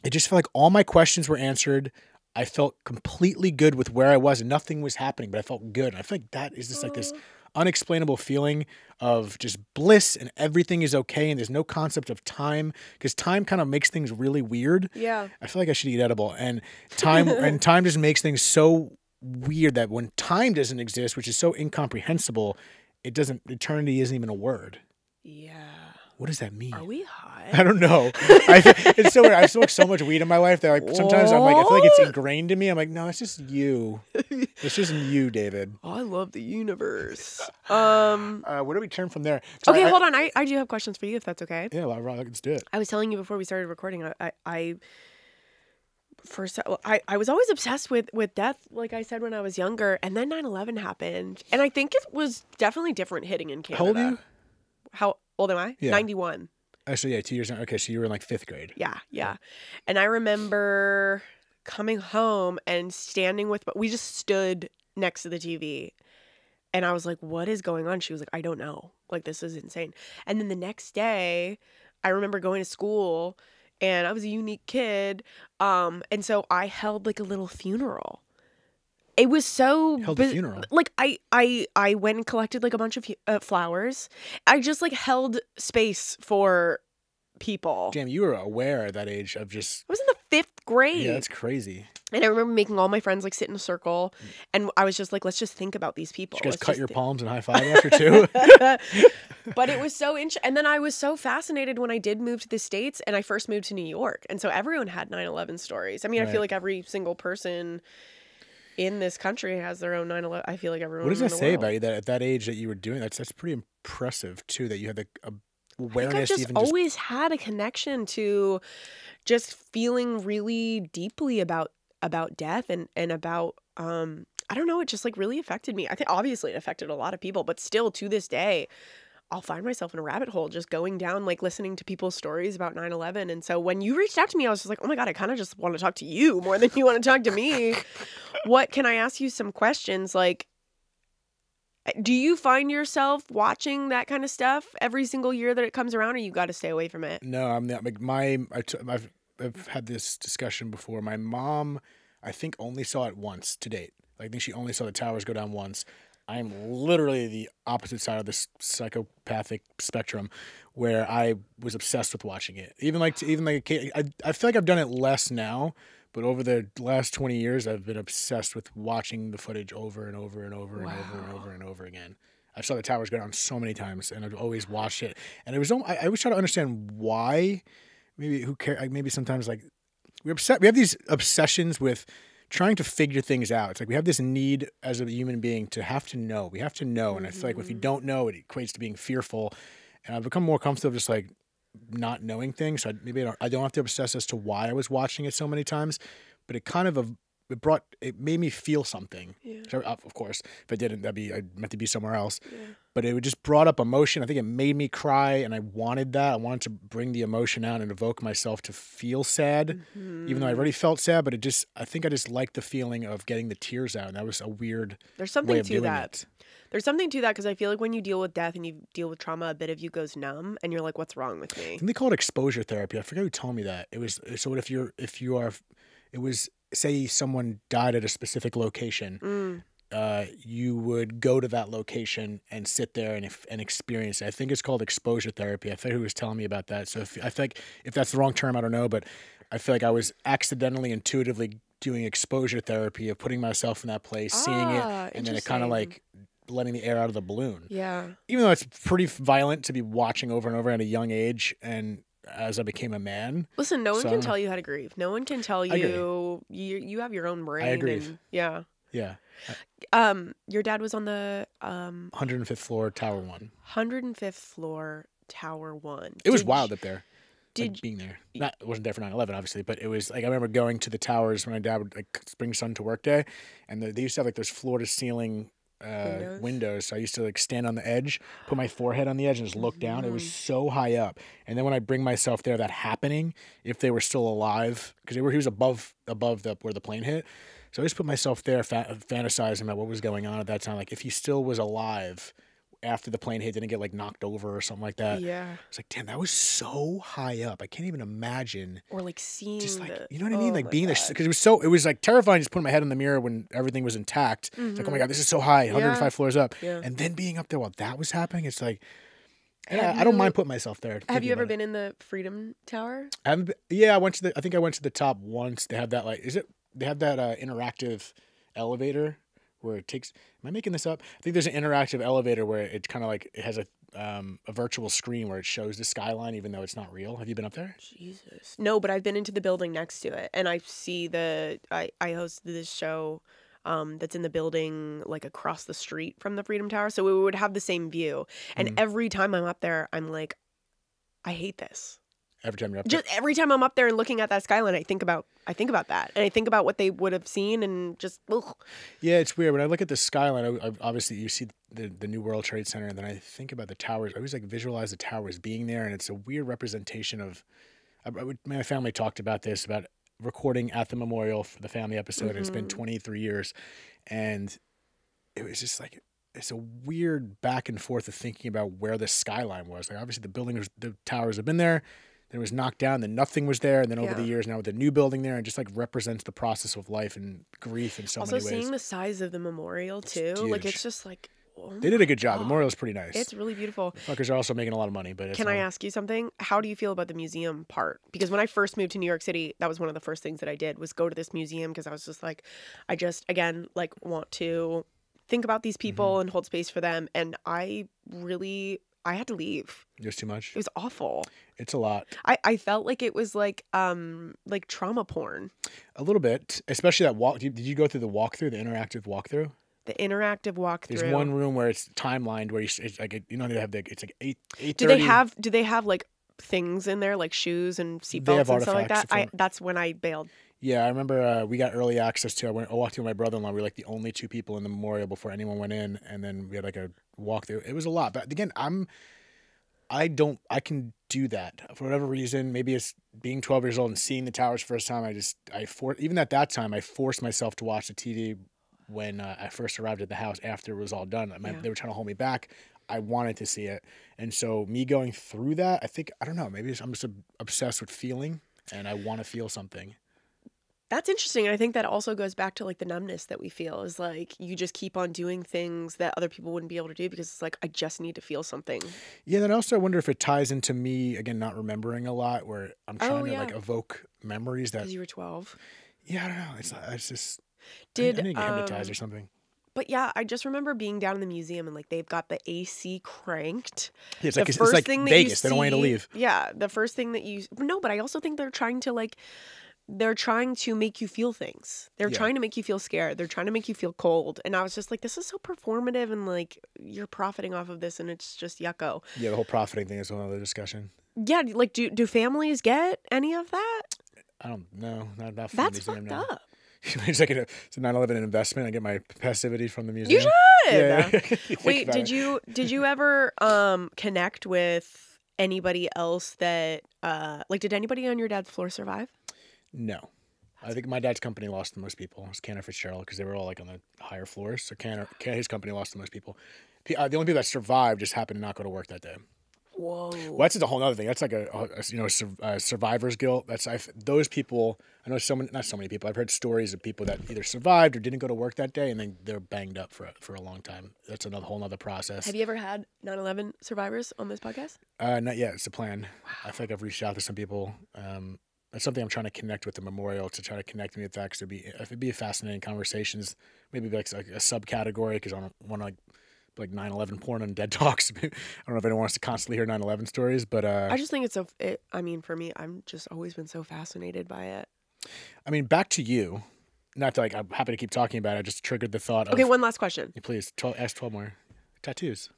it just felt like all my questions were answered. I felt completely good with where I was and nothing was happening, but I felt good. And I feel like that is just like this unexplainable feeling of just bliss and everything is okay. And there's no concept of time because time kind of makes things really weird. Yeah. I feel like I should eat edible, and time just makes things so weird that when time doesn't exist, which is so incomprehensible, eternity isn't even a word. Yeah. What does that mean? Are we high? I don't know. It's so weird. I've smoked so much weed in my life that like sometimes I'm like, I feel like it's ingrained in me. I'm like, no, it's just you. It's just you, David. Oh, I love the universe. Where do we turn from there? Okay, hold on. I do have questions for you if that's okay. Yeah, let's do it. I was telling you before we started recording, I was always obsessed with death, like I said when I was younger, and then 9/11 happened, and I think it was definitely different hitting in Canada. How old are you? How old am I? Yeah. 91. Actually, yeah, 2 years. Okay, so you were in like 5th grade. Yeah. And I remember coming home and we just stood next to the TV, and I was like, what is going on? She was like, I don't know. Like, this is insane. And then the next day, I remember going to school, and I was a unique kid, and so I held like a little funeral. It was so held a funeral. Like I went and collected like a bunch of flowers. I just like held space for people. Damn, you were aware at that age of just. I was in the 5th grade. Yeah, that's crazy. And I remember making all my friends like sit in a circle, and I was just like, let's just think about these people. Did you guys cut your palms and high five after too? But it was so interesting. And then I was so fascinated when I did move to the States, and I first moved to New York. And so everyone had 9/11 stories. I mean, I feel like every single person in this country has their own 9/11. I feel like everyone. What does that say about you that at that age that you were doing that's pretty impressive too, that you had the awareness. I think I've always had a connection to just feeling really deeply about death and about I don't know, it just like really affected me. I think obviously it affected a lot of people, but still to this day I'll find myself in a rabbit hole just going down, like listening to people's stories about 9/11. And so when you reached out to me, I was just like, oh my God, I kind of just want to talk to you more than you want to talk to me. What can I ask you some questions? Like, do you find yourself watching that kind of stuff every single year that it comes around, or you got to stay away from it? No, I'm not. Like I've had this discussion before. My mom, I think, only saw it once to date. Like, I think she only saw the towers go down once. I'm literally the opposite side of this psychopathic spectrum, where I was obsessed with watching it. I feel like I've done it less now, but over the last 20 years, I've been obsessed with watching the footage over and over and over and over and over and over again. I saw the towers go down so many times, and I've always watched it. And it was I always try to understand why. Maybe who cares? Maybe sometimes like we have these obsessions with trying to figure things out. It's like we have this need as a human being to have to know. We have to know. And I feel like if you don't know, it equates to being fearful. And I've become more comfortable just like not knowing things. So I don't have to obsess as to why I was watching it so many times, but it kind of it made me feel something. Yeah. So, of course, if I didn't, I meant to be somewhere else. Yeah. But it just brought up emotion. I think it made me cry, and I wanted that. I wanted to bring the emotion out and evoke myself to feel sad, even though I already felt sad. But I think I just liked the feeling of getting the tears out, and that was a weird way of doing it. There's something to that, because I feel like when you deal with death and you deal with trauma, a bit of you goes numb, and you're like, "What's wrong with me?" And they call it exposure therapy. I forget who told me that. It was say someone died at a specific location. You would go to that location and sit there and experience it. I think it's called exposure therapy. I forget who was telling me about that. So I think if that's the wrong term, I don't know, but I feel like I was accidentally, intuitively doing exposure therapy of putting myself in that place, seeing it, and then it kind of like letting the air out of the balloon. Yeah. Even though it's pretty violent to be watching over and over at a young age, and as I became a man. Listen, no one can tell you how to grieve. No one can tell you. You have your own brain. I agree. Yeah. Yeah. Your dad was on the 105th floor, Tower 1. 105th floor, Tower 1. It was wild up there. Being there. It wasn't there for 9/11, obviously, but it was like I remember going to the towers when my dad would like bring son to work day, and they used to have like those floor to ceiling windows. So I used to like stand on the edge, put my forehead on the edge, and just look down. It was so high up. And then when I bring myself there, that happening, if they were still alive, because he was above where the plane hit. So I just put myself there, fantasizing about what was going on at that time. Like if he still was alive after the plane hit, didn't get like knocked over or something like that. Yeah. It's like, damn, that was so high up. I can't even imagine. Or like seeing just like, you know what I mean? Like being there, because it was like terrifying just putting my head in the mirror when everything was intact. It's like, oh my God, this is so high, 105 floors up. Yeah. And then being up there while that was happening, it's like, I don't mind putting myself there. Have you ever been in the Freedom Tower? I went to the top once. They have that they have that interactive elevator where it takes. Am I making this up? I think there's an interactive elevator where it kind of like it has a virtual screen where it shows the skyline even though it's not real. Have you been up there? Jesus. No, but I've been into the building next to it, and I see I hosted this show that's in the building like across the street from the Freedom Tower, so we would have the same view. And every time I'm up there, I'm like, I hate this. Every time you're up there? Just every time I'm up there and looking at that skyline, I think about that, and I think about what they would have seen, and just ugh. Yeah, it's weird when I look at the skyline. Obviously, you see the New World Trade Center, and then I think about the towers. I always like visualize the towers being there, and it's a weird representation of. My family talked about this about recording at the memorial for the family episode. And it's been 23 years, and it was just like it's a weird back and forth of thinking about where the skyline was. Like obviously the towers have been there. Then it was knocked down, then nothing was there, and then over the years now with the new building there, and just like represents the process of life and grief in so many ways. Also seeing the size of the memorial too, like it's just like they did a good job. The memorial is pretty nice. It's really beautiful. The fuckers are also making a lot of money, but can I ask you something? How do you feel about the museum part? Because when I first moved to New York City, that was one of the first things that I did was go to this museum because I was just like, I just again like want to think about these people and hold space for them, and I had to leave. It was too much. It was awful. It's a lot. I felt like it was like trauma porn. A little bit, especially that walk. Did you go through the walkthrough, the interactive walkthrough? The interactive walkthrough. There's one room where it's timelined where it's like they have it's like 8:30. Do they have like things in there like shoes and seatbelts and stuff like that? That's when I bailed. Yeah, I remember we got early access to. I walked through with my brother-in-law. We were like the only two people in the memorial before anyone went in, and then we had like a walk through. It was a lot, but again, I can do that for whatever reason. Maybe it's being 12 years old and seeing the towers first time. Even at that time, I forced myself to watch the TV when I first arrived at the house after it was all done. They were trying to hold me back. I wanted to see it. And so me going through that, I don't know, maybe I'm just obsessed with feeling and I want to feel something. That's interesting. I think that also goes back to like the numbness that we feel is like you just keep on doing things that other people wouldn't be able to do because it's like, I just need to feel something. Yeah. Then also I wonder if it ties into me, again, not remembering a lot where I'm trying to like evoke memories that. Because you were 12. Yeah. I don't know. It's just, I need to get hypnotized or something. But yeah, I just remember being down in the museum and like they've got the AC cranked. Yeah, it's like Vegas. They don't want you to leave. Yeah. The first thing that no, but I also think they're trying to make you feel things. They're trying to make you feel scared. They're trying to make you feel cold. And I was just like, this is so performative and like you're profiting off of this and it's just yucko. Yeah, the whole profiting thing is another discussion. Yeah, like do families get any of that? I don't know. Not from That's the museum fucked up. It's like it's a 9/11 investment. I get my passivity from the museum. You should. Yeah. Wait, did you ever connect with anybody else that did anybody on your dad's floor survive? No. I think my dad's company lost the most people. It was Cantor Fitzgerald because they were all like on the higher floors. So his company lost the most people. The only people that survived just happened to not go to work that day. Whoa. Well, that's just a whole other thing. That's like a survivor's guilt. Those people. I know not so many people. I've heard stories of people that either survived or didn't go to work that day, and then they're banged up for a long time. That's whole other process. Have you ever had 9/11 survivors on this podcast? Not yet. It's a plan. Wow. I feel like I've reached out to some people. That's something I'm trying to connect with the memorial to try to connect me with that because it'd be fascinating conversations. Maybe like a subcategory because I don't want to like 9/11 porn and dead talks. I don't know if anyone wants to constantly hear 9/11 stories, but I just think for me, I'm just always been so fascinated by it. I mean, back to you. Not to, like, I'm happy to keep talking about it. I just triggered the thought. Okay, one last question. Please, ask 12 more. Tattoos.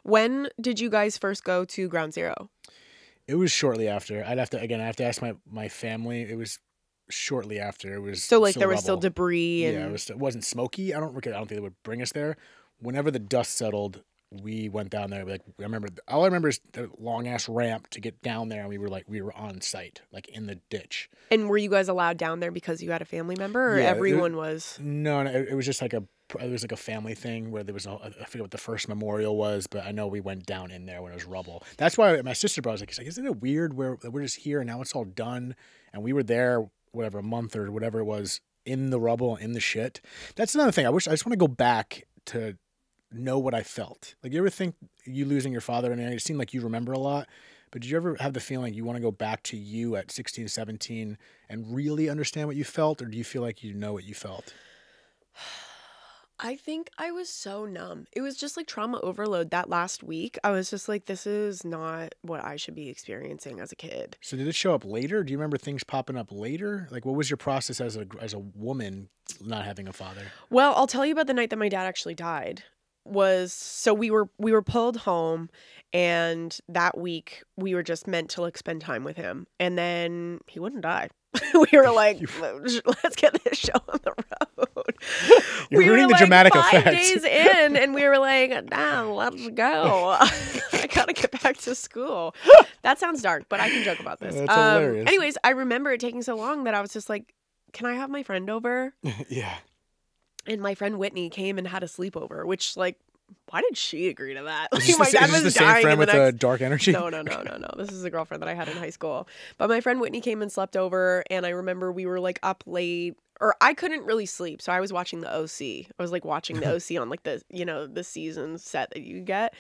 When did you guys first go to Ground Zero? It was shortly after. I have to ask my family. It was shortly after. It was so like still there rubble. was still debris. And... Yeah, it wasn't smoky. I don't think it would bring us there. Whenever the dust settled, we went down there. Like all I remember is the long ass ramp to get down there, and we were on site, like in the ditch. And were you guys allowed down there because you had a family member, or everyone was? No, it was just like a family thing where there was I forget what the first memorial was, but I know we went down in there when it was rubble. That's why my sister brought us like, isn't it weird where we're just here and now it's all done, and we were there whatever a month or whatever it was in the rubble, in the shit. That's another thing. I just want to go back to know what I felt. Like, you ever think you losing your father and it seemed like you remember a lot, but did you ever have the feeling you want to go back to you at 16, 17 and really understand what you felt, or do you feel like you know what you felt? I think I was so numb. It was just like trauma overload that last week. I was just like, this is not what I should be experiencing as a kid. So did it show up later? Do you remember things popping up later? Like, what was your process as a woman not having a father? Well, I'll tell you about the night that my dad actually died. So we were pulled home, and that week we were just meant to like spend time with him, and then he wouldn't die. We were like, let's get this show on the road. You're ruining the dramatic effects. 5 days in, and we were like, nah, let's go. I gotta get back to school. That sounds dark, but I can joke about this. That's hilarious. Anyways, I remember it taking so long that I was just like, can I have my friend over? Yeah. And my friend Whitney came and had a sleepover, which, like, why did she agree to that? Like, is my dad was the dying. Same friend with the dark energy? No. This is a girlfriend that I had in high school. But my friend Whitney came and slept over, and I remember we were like up late, or I couldn't really sleep, so I was watching the OC. I was like watching the OC on like the season set that you get.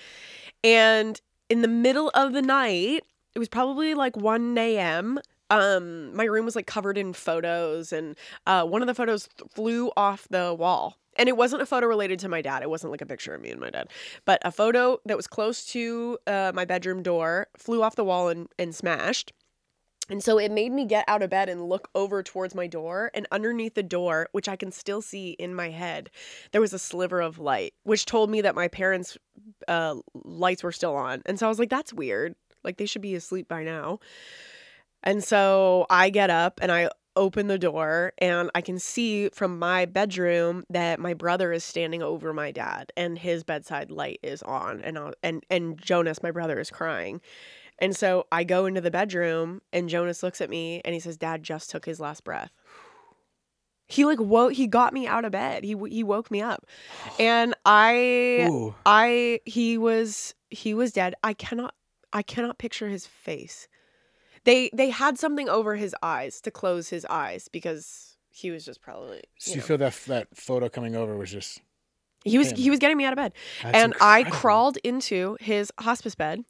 And in the middle of the night, it was probably like 1 a.m. My room was like covered in photos, and one of the photos flew off the wall. And it wasn't a photo related to my dad. It wasn't like a picture of me and my dad, but a photo that was close to my bedroom door flew off the wall and smashed. And so it made me get out of bed and look over towards my door, and underneath the door, which I can still see in my head, there was a sliver of light, which told me that my parents' lights were still on. And so I was like, that's weird. Like, they should be asleep by now. And so I get up and I open the door and I can see from my bedroom that my brother is standing over my dad and his bedside light is on and Jonas, my brother, is crying. And so I go into the bedroom and Jonas looks at me and he says, Dad just took his last breath. He he got me out of bed. He woke me up. And he was dead. I cannot picture his face. They had something over his eyes to close his eyes because he was just probably. So you feel that photo coming over was just. He was getting me out of bed, That's and incredible. I crawled into his hospice bed,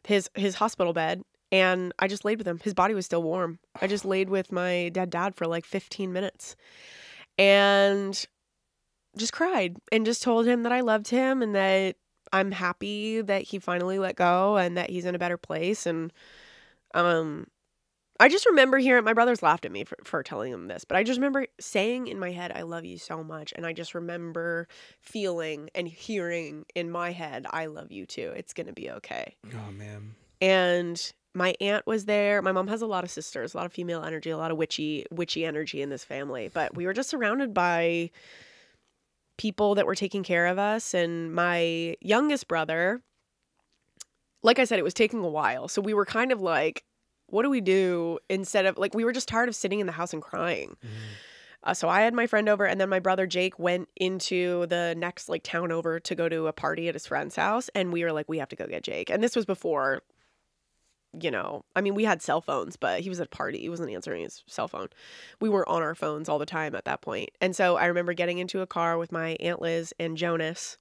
his hospital bed, and I just laid with him. His body was still warm. I just laid with my dead dad for like 15 minutes, and just cried and just told him that I loved him and that I'm happy that he finally let go and that he's in a better place. And I just remember hearing, my brothers laughed at me for telling him this, but I just remember saying in my head, I love you so much. And I just remember feeling and hearing in my head, I love you too. It's going to be okay. Oh, man. And my aunt was there. My mom has a lot of sisters, a lot of female energy, a lot of witchy energy in this family. But we were just surrounded by people that were taking care of us. And my youngest brother, like I said, it was taking a while. So we were kind of like, what do we do instead of, like, we were just tired of sitting in the house and crying. So I had my friend over, and then my brother Jake went into the next like town over to go to a party at his friend's house. And we were like, we have to go get Jake. And this was before, I mean, we had cell phones, but he was at a party. He wasn't answering his cell phone. We were on our phones all the time at that point. And so I remember getting into a car with my Aunt Liz and Jonas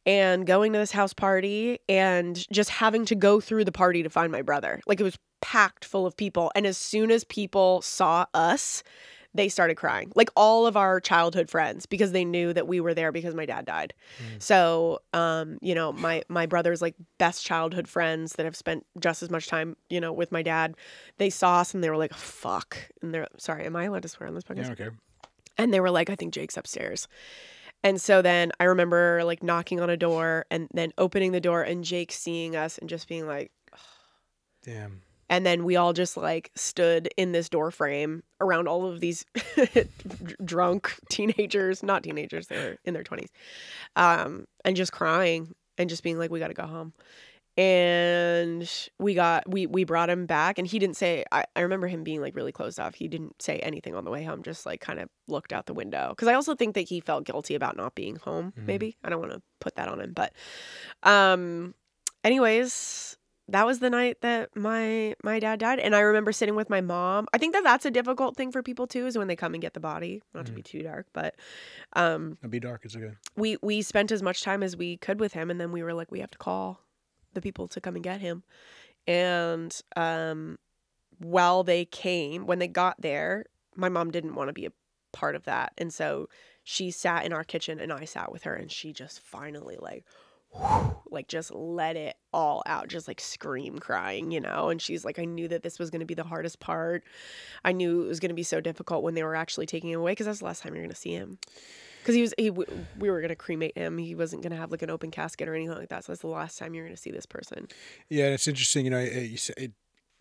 and going to this house party and just having to go through the party to find my brother. Like, it was packed full of people. And as soon as people saw us, they started crying. Like, all of our childhood friends, because they knew that we were there because my dad died. So, my brother's like best childhood friends that have spent just as much time, with my dad, they saw us and they were like, fuck. And they're, sorry, am I allowed to swear on this podcast? Yeah, okay. And they were like, I think Jake's upstairs. And so then I remember like knocking on a door and then opening the door and Jake seeing us and just being like, oh. Damn. And then we all just like stood in this door frame around all of these drunk teenagers, not teenagers, they were in their 20s, and just crying and just being like, we got to go home. And we brought him back, and he didn't say, I remember him being like really closed off. He didn't say anything on the way home, just like kind of looked out the window. Because I also think that he felt guilty about not being home, maybe. I don't want to put that on him. But anyways, that was the night that my dad died. And I remember sitting with my mom. I think that that's a difficult thing for people too, is when they come and get the body. Not to be too dark, but It'll be dark, it's okay. We spent as much time as we could with him, and then we were like, we have to call the people to come and get him. And when they got there, my mom didn't want to be a part of that. And so she sat in our kitchen and I sat with her, and she just finally just let it all out, just like scream crying, and she's like, I knew that this was going to be the hardest part. I knew it was going to be so difficult when they were actually taking him away, because that's the last time you're going to see him. Because we were going to cremate him. He wasn't going to have like an open casket or anything like that. So that's the last time you're going to see this person. Yeah, and it's interesting,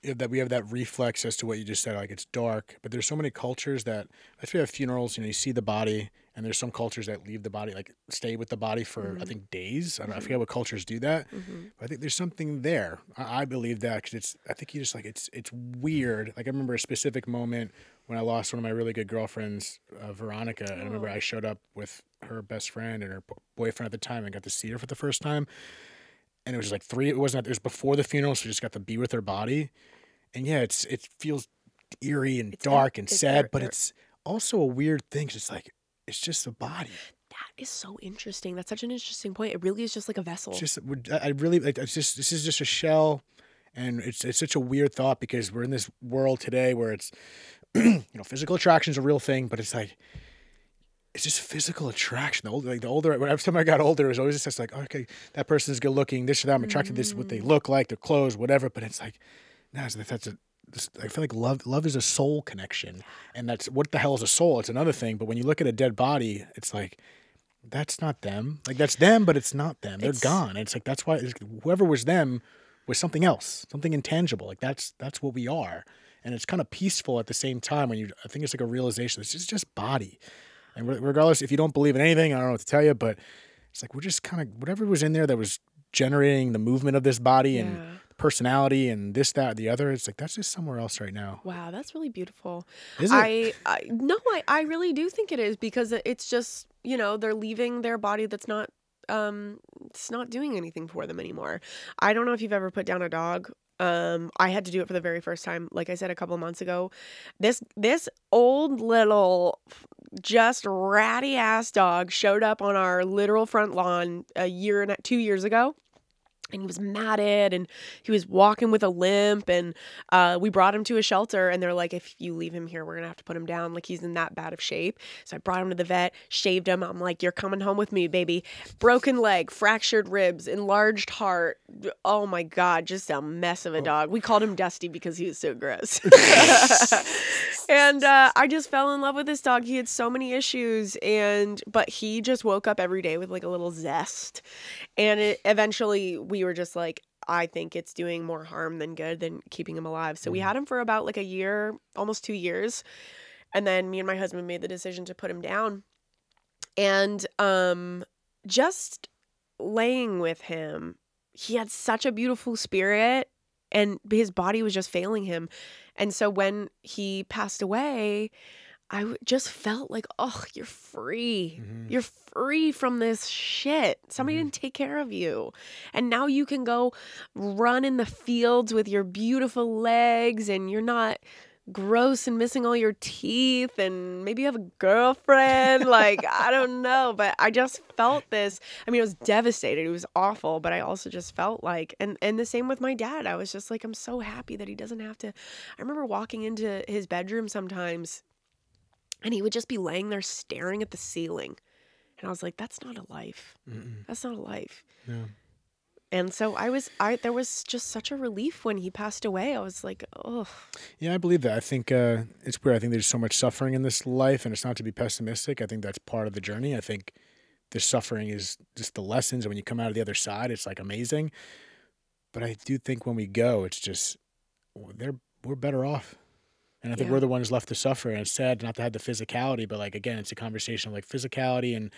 that we have that reflex as to what you just said, like it's dark, but there's so many cultures that, if you have funerals, you see the body, and there's some cultures that leave the body, like stay with the body for, I think, days. I forget what cultures do that, but I think there's something there. I believe that, because it's weird. Like, I remember a specific moment when I lost one of my really good girlfriends, Veronica, and I remember I showed up with her best friend and her boyfriend at the time and got to see her for the first time. And it was like it was before the funeral, so we just got to be with her body. And yeah, it feels eerie and dark and sad, but it's also a weird thing, 'cause it's just a body. That is so interesting. That's such an interesting point. It really is just like a vessel. This is just a shell, and it's such a weird thought, because we're in this world today where it's, physical attraction is a real thing, but it's like, it's just physical attraction. Every time I got older, it was always just like, okay, that person's good looking, this or that, I'm attracted to this, what they look like, their clothes, whatever. But it's like, no, I feel like love is a soul connection, and that's, what the hell is a soul? It's another thing. But when you look at a dead body, it's like, that's not them. Like, that's them, but it's not them. They're gone. And it's like, that's why whoever was them was something else, something intangible. Like, that's what we are. and it's kind of peaceful at the same time when I think it's like a realization. It's just body. And regardless, if you don't believe in anything, I don't know what to tell you, but it's like we're just kind of, whatever was in there that was generating the movement of this body and personality and this, that, the other, it's like that's just somewhere else right now. Wow, that's really beautiful. Is it? I really do think it is, because it's just, you know, they're leaving their body that's not it's not doing anything for them anymore. I don't know if you've ever put down a dog. I had to do it for the very first time, like I said, a couple of months ago. This old little just ratty ass dog showed up on our literal front lawn 2 years ago. And he was matted and he was walking with a limp, and we brought him to a shelter, and they're like, if you leave him here, we're going to have to put him down. Like, he's in that bad of shape. So I brought him to the vet, shaved him. I'm like, you're coming home with me, baby. Broken leg, fractured ribs, enlarged heart. Oh my God, just a mess of a dog. We called him Dusty because he was so gross. And I just fell in love with this dog. He had so many issues, but he just woke up every day with like a little zest. And eventually we were just like, I think it's doing more harm than good than keeping him alive. So we had him for about like a year, almost 2 years. And then me and my husband made the decision to put him down. And just laying with him, he had such a beautiful spirit, and his body was just failing him. And so when he passed away, I just felt like, oh, you're free. Mm-hmm. You're free from this shit. Somebody didn't take care of you. And now you can go run in the fields with your beautiful legs, and you're not gross and missing all your teeth, and maybe you have a girlfriend. Like, I don't know, but I just felt this. I mean, I was devastated. It was awful, but I also just felt like, and the same with my dad. I was just like, I'm so happy that he doesn't have to. I remember walking into his bedroom sometimes, and he would just be laying there staring at the ceiling. And I was like, that's not a life. Mm-mm. That's not a life. Yeah. And so there was just such a relief when he passed away. I was like, oh. Yeah, I believe that. I think it's weird. I think there's so much suffering in this life, and it's not to be pessimistic. I think that's part of the journey. I think the suffering is just the lessons. And when you come out of the other side, it's like amazing. But I do think when we go, it's just, we're better off. And I think we're the ones left to suffer. And it's sad not to have the physicality, but like, again, it's a conversation of like physicality and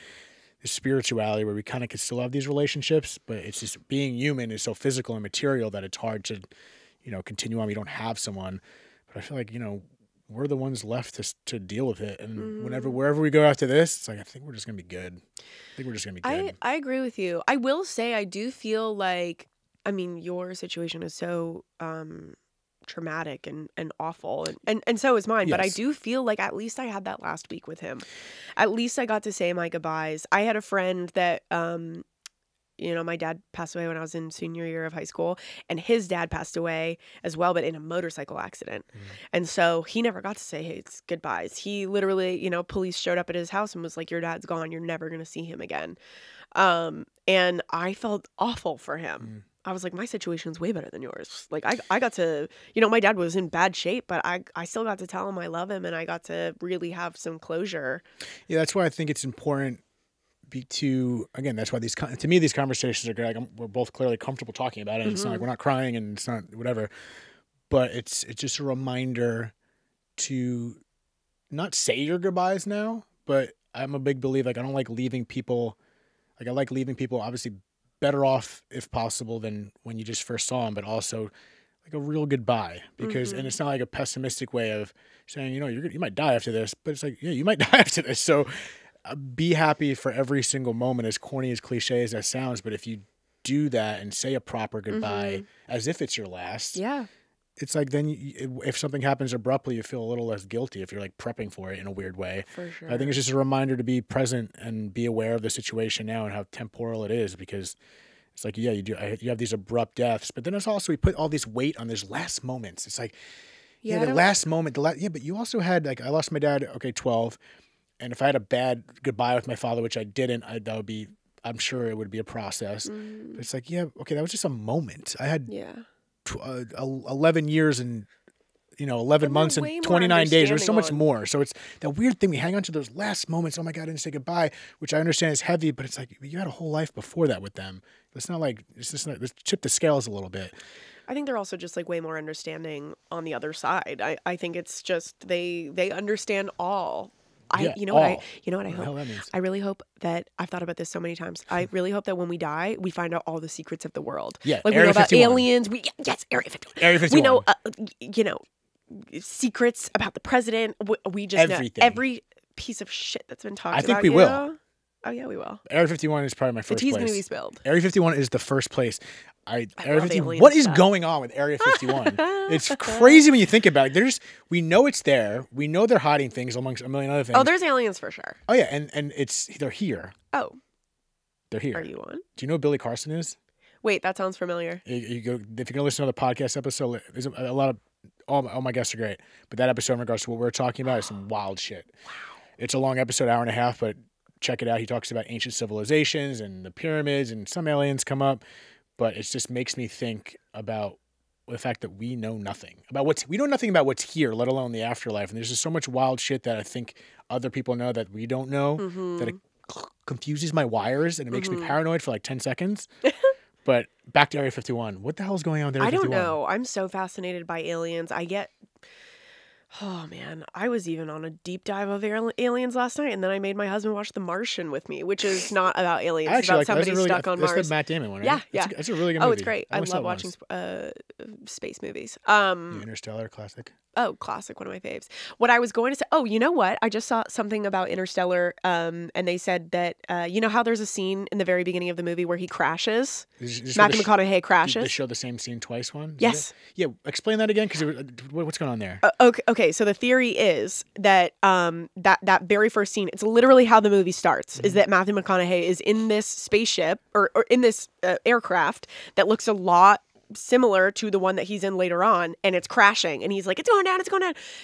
the spirituality where we kind of can still have these relationships, but it's just being human is so physical and material that it's hard to, continue on. We don't have someone, but I feel like, we're the ones left to deal with it. And wherever we go after this, it's like, I think we're just going to be good. I think we're just going to be good. I agree with you. I will say, I do feel like, I mean, your situation is so, traumatic and awful, and so is mine. Yes. But I do feel like at least I had that last week with him. At least I got to say my goodbyes. I had a friend that my dad passed away when I was in senior year of high school, and his dad passed away as well, but in a motorcycle accident. And so he never got to say his goodbyes. He literally, police showed up at his house and was like, your dad's gone, you're never gonna see him again. And I felt awful for him. I was like, my situation's way better than yours. Like, I got to, my dad was in bad shape, but I still got to tell him I love him, and I got to really have some closure. Yeah, that's why I think it's important that's why to me, these conversations are great. Like, we're both clearly comfortable talking about it. And it's not like we're not crying and it's not whatever, but it's just a reminder to not say your goodbyes now, but I'm a big believer. Like, I don't like leaving people. Like, I like leaving people obviously better off if possible than when you just first saw them, but also like a real goodbye, because and it's not like a pessimistic way of saying, you might die after this, but it's like, yeah, you might die after this. So be happy for every single moment, as corny, as cliche as that sounds. But if you do that and say a proper goodbye as if it's your last, it's like then if something happens abruptly, you feel a little less guilty if you're like prepping for it in a weird way. For sure. I think it's just a reminder to be present and be aware of the situation now and how temporal it is, because it's like, yeah, you have these abrupt deaths, but then it's also, we put all this weight on those last moments. It's like, the last moment, but you also had, like, I lost my dad, 12. And if I had a bad goodbye with my father, which I didn't, I'm sure it would be a process. But it's like, that was just a moment. I had 11 years and 11 months and 29 days. There's so much more. So it's that weird thing. We hang on to those last moments. Oh my God, I didn't say goodbye, which I understand is heavy, but it's like, you had a whole life before that with them. It's not like, let's chip the scales a little bit. I think they're also just like way more understanding on the other side. I think it's just they understand all. You know what I What the hell hope? that means? I really hope that I've thought about this so many times. I really hope that when we die, we find out all the secrets of the world. Yeah, like we Area know about 51. aliens. Yes, Area 51. Area 51. We know, secrets about the president. We just Everything. know every piece of shit that's been talked about. I think we will. Oh yeah, we will. Area 51 is probably my first The tea's place. gonna be spilled. Area 51 is the first place. Area love 51. alien What is stuff. going on with Area 51? It's crazy when you think about it. We know it's there. We know they're hiding things amongst a million other things. Oh, there's aliens for sure. Oh yeah, and they're here. Oh, They're here. are you on? Do you know who Billy Carson is? Wait, that sounds familiar. If you're gonna listen to the podcast episode, there's a lot of all my guests are great, but that episode in regards to what we're talking about is some wild shit. Wow. It's a long episode, hour and a half, but check it out. He talks about ancient civilizations and the pyramids, and some aliens come up, but it just makes me think about the fact that we know nothing about we know nothing about what's here, let alone the afterlife. And there's just so much wild shit that I think other people know that we don't know, that it confuses my wires and it makes me paranoid for like 10 seconds. But back to Area 51. What the hell is going on with Area 51? I don't know. I'm so fascinated by aliens. Oh man, I was even on a deep dive of aliens last night, and then I made my husband watch The Martian with me, which is not about aliens. It's about somebody stuck on Mars. That's the Matt Damon one, right? Yeah. It's a really good movie. Oh, it's great. I love watching space movies. Interstellar, classic. Oh, classic, one of my faves. What I was going to say, you know what? I just saw something about Interstellar, and they said that, you know how there's a scene in the very beginning of the movie where he crashes? Matthew McConaughey crashes? They show the same scene twice, one? Yes. Yeah, explain that again, because what's going on there? Okay, so the theory is that that very first scene, it's literally how the movie starts, is that Matthew McConaughey is in this spaceship, or in this aircraft that looks a lot similar to the one that he's in later on, and it's crashing, and he's like, it's going down.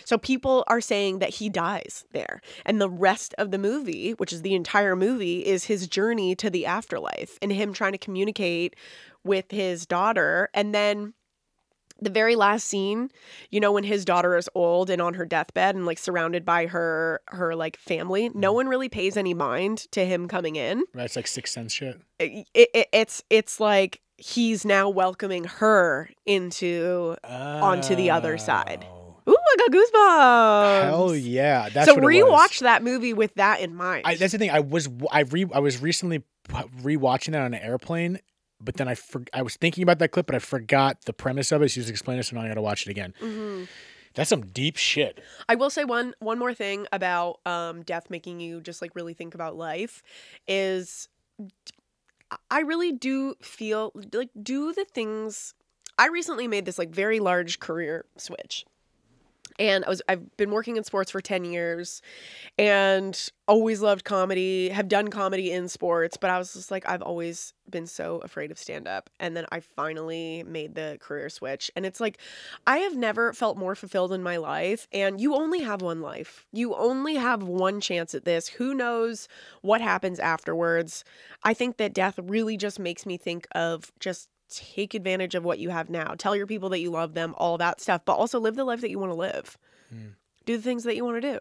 So people are saying that he dies there, and the rest of the movie, which is the entire movie, is his journey to the afterlife and him trying to communicate with his daughter. And then the very last scene, you know, when his daughter is old and on her deathbed and like surrounded by her like family, no one really pays any mind to him coming in. Right, it's like Sixth Sense shit. It's like he's now welcoming her onto the other side. Ooh, I got goosebumps. Hell yeah. That's so what it rewatch was. that movie with that in mind. That's the thing. I was recently rewatching that on an airplane, but then I was thinking about that clip, but I forgot the premise of it. She just explained it, so now I got to watch it again. Mm-hmm. That's some deep shit. I will say one more thing about death making you just like really think about life is I really do feel like do the things. I recently made this like very large career switch. And I've been working in sports for 10 years and always loved comedy, have done comedy in sports, but I was just like, I've always been so afraid of stand-up. And then I finally made the career switch. And it's like, I have never felt more fulfilled in my life. And you only have one life. You only have one chance at this. Who knows what happens afterwards? I think that death really just makes me think of just take advantage of what you have now. Tell your people that you love them, all that stuff, but also live the life that you want to live. Do the things that you want to do.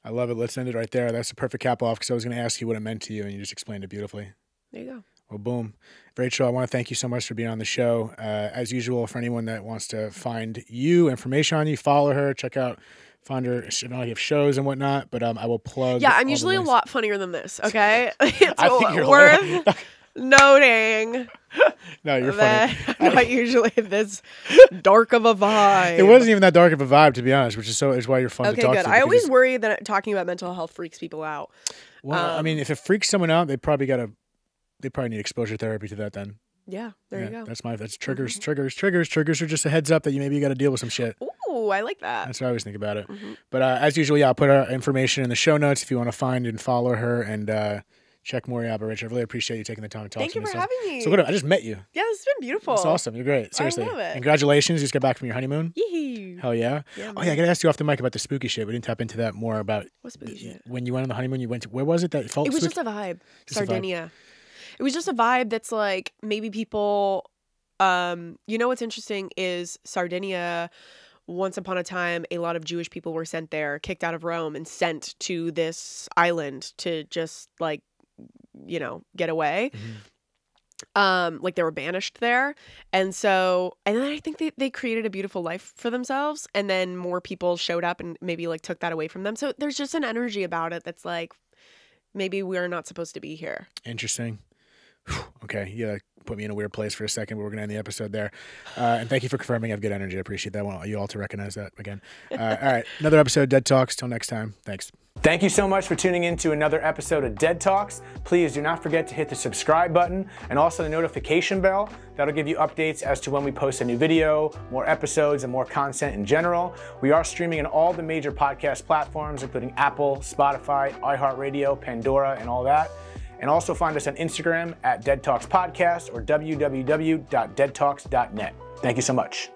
I love it. Let's end it right there. That's a perfect cap off because I was going to ask you what it meant to you, and you just explained it beautifully. There you go. Well, boom. Rachel, I want to thank you so much for being on the show. As usual, for anyone that wants to find you, information on you, follow her, find her, you have shows and whatnot, but I will plug. Yeah, I'm usually a lot funnier than this, okay? It's I think you're worth noting. No, you're funny. I'm not usually this dark of a vibe. It wasn't even that dark of a vibe, to be honest, which is why you're fun to talk to. Okay, good. I always worry that talking about mental health freaks people out. Well, I mean, if it freaks someone out, they probably need exposure therapy to that then. Yeah, there you go. That's triggers. Triggers are just a heads up that maybe you got to deal with some shit. Ooh, I like that. That's what I always think about it. Mm-hmm. But as usual, I'll put our information in the show notes if you want to find and follow her and check more out. But Rich, I really appreciate you taking the time to talk to me. Thank you for having me. So good. I just met you. Yeah, it's been beautiful. It's awesome. You're great. Seriously. I love it. Congratulations. You just got back from your honeymoon. Yee. Hell yeah. I got to ask you off the mic about the spooky shit. We didn't tap into that more about what spooky shit. When you went on the honeymoon, you went to, where was it that felt It was spooky? just a vibe. Sardinia. It was just a vibe that's like maybe people, you know what's interesting is Sardinia, once upon a time, a lot of Jewish people were sent there, kicked out of Rome and sent to this island to just like, you know, get away. Mm-hmm. like they were banished there. And then I think they created a beautiful life for themselves, and then more people showed up and maybe like took that away from them. So there's just an energy about it that's like, maybe we're not supposed to be here. Interesting. Okay, you put me in a weird place for a second, but we're going to end the episode there. And thank you for confirming I have good energy. I appreciate that. I want you all to recognize that again. All right, another episode of Dead Talks. Till next time, thanks. Thank you so much for tuning in to another episode of Dead Talks. Please do not forget to hit the subscribe button and also the notification bell. That'll give you updates as to when we post a new video, more episodes, and more content in general. We are streaming on all the major podcast platforms, including Apple, Spotify, iHeartRadio, Pandora, and all that. And also find us on Instagram at Dead Talks Podcast or www.deadtalks.net. Thank you so much.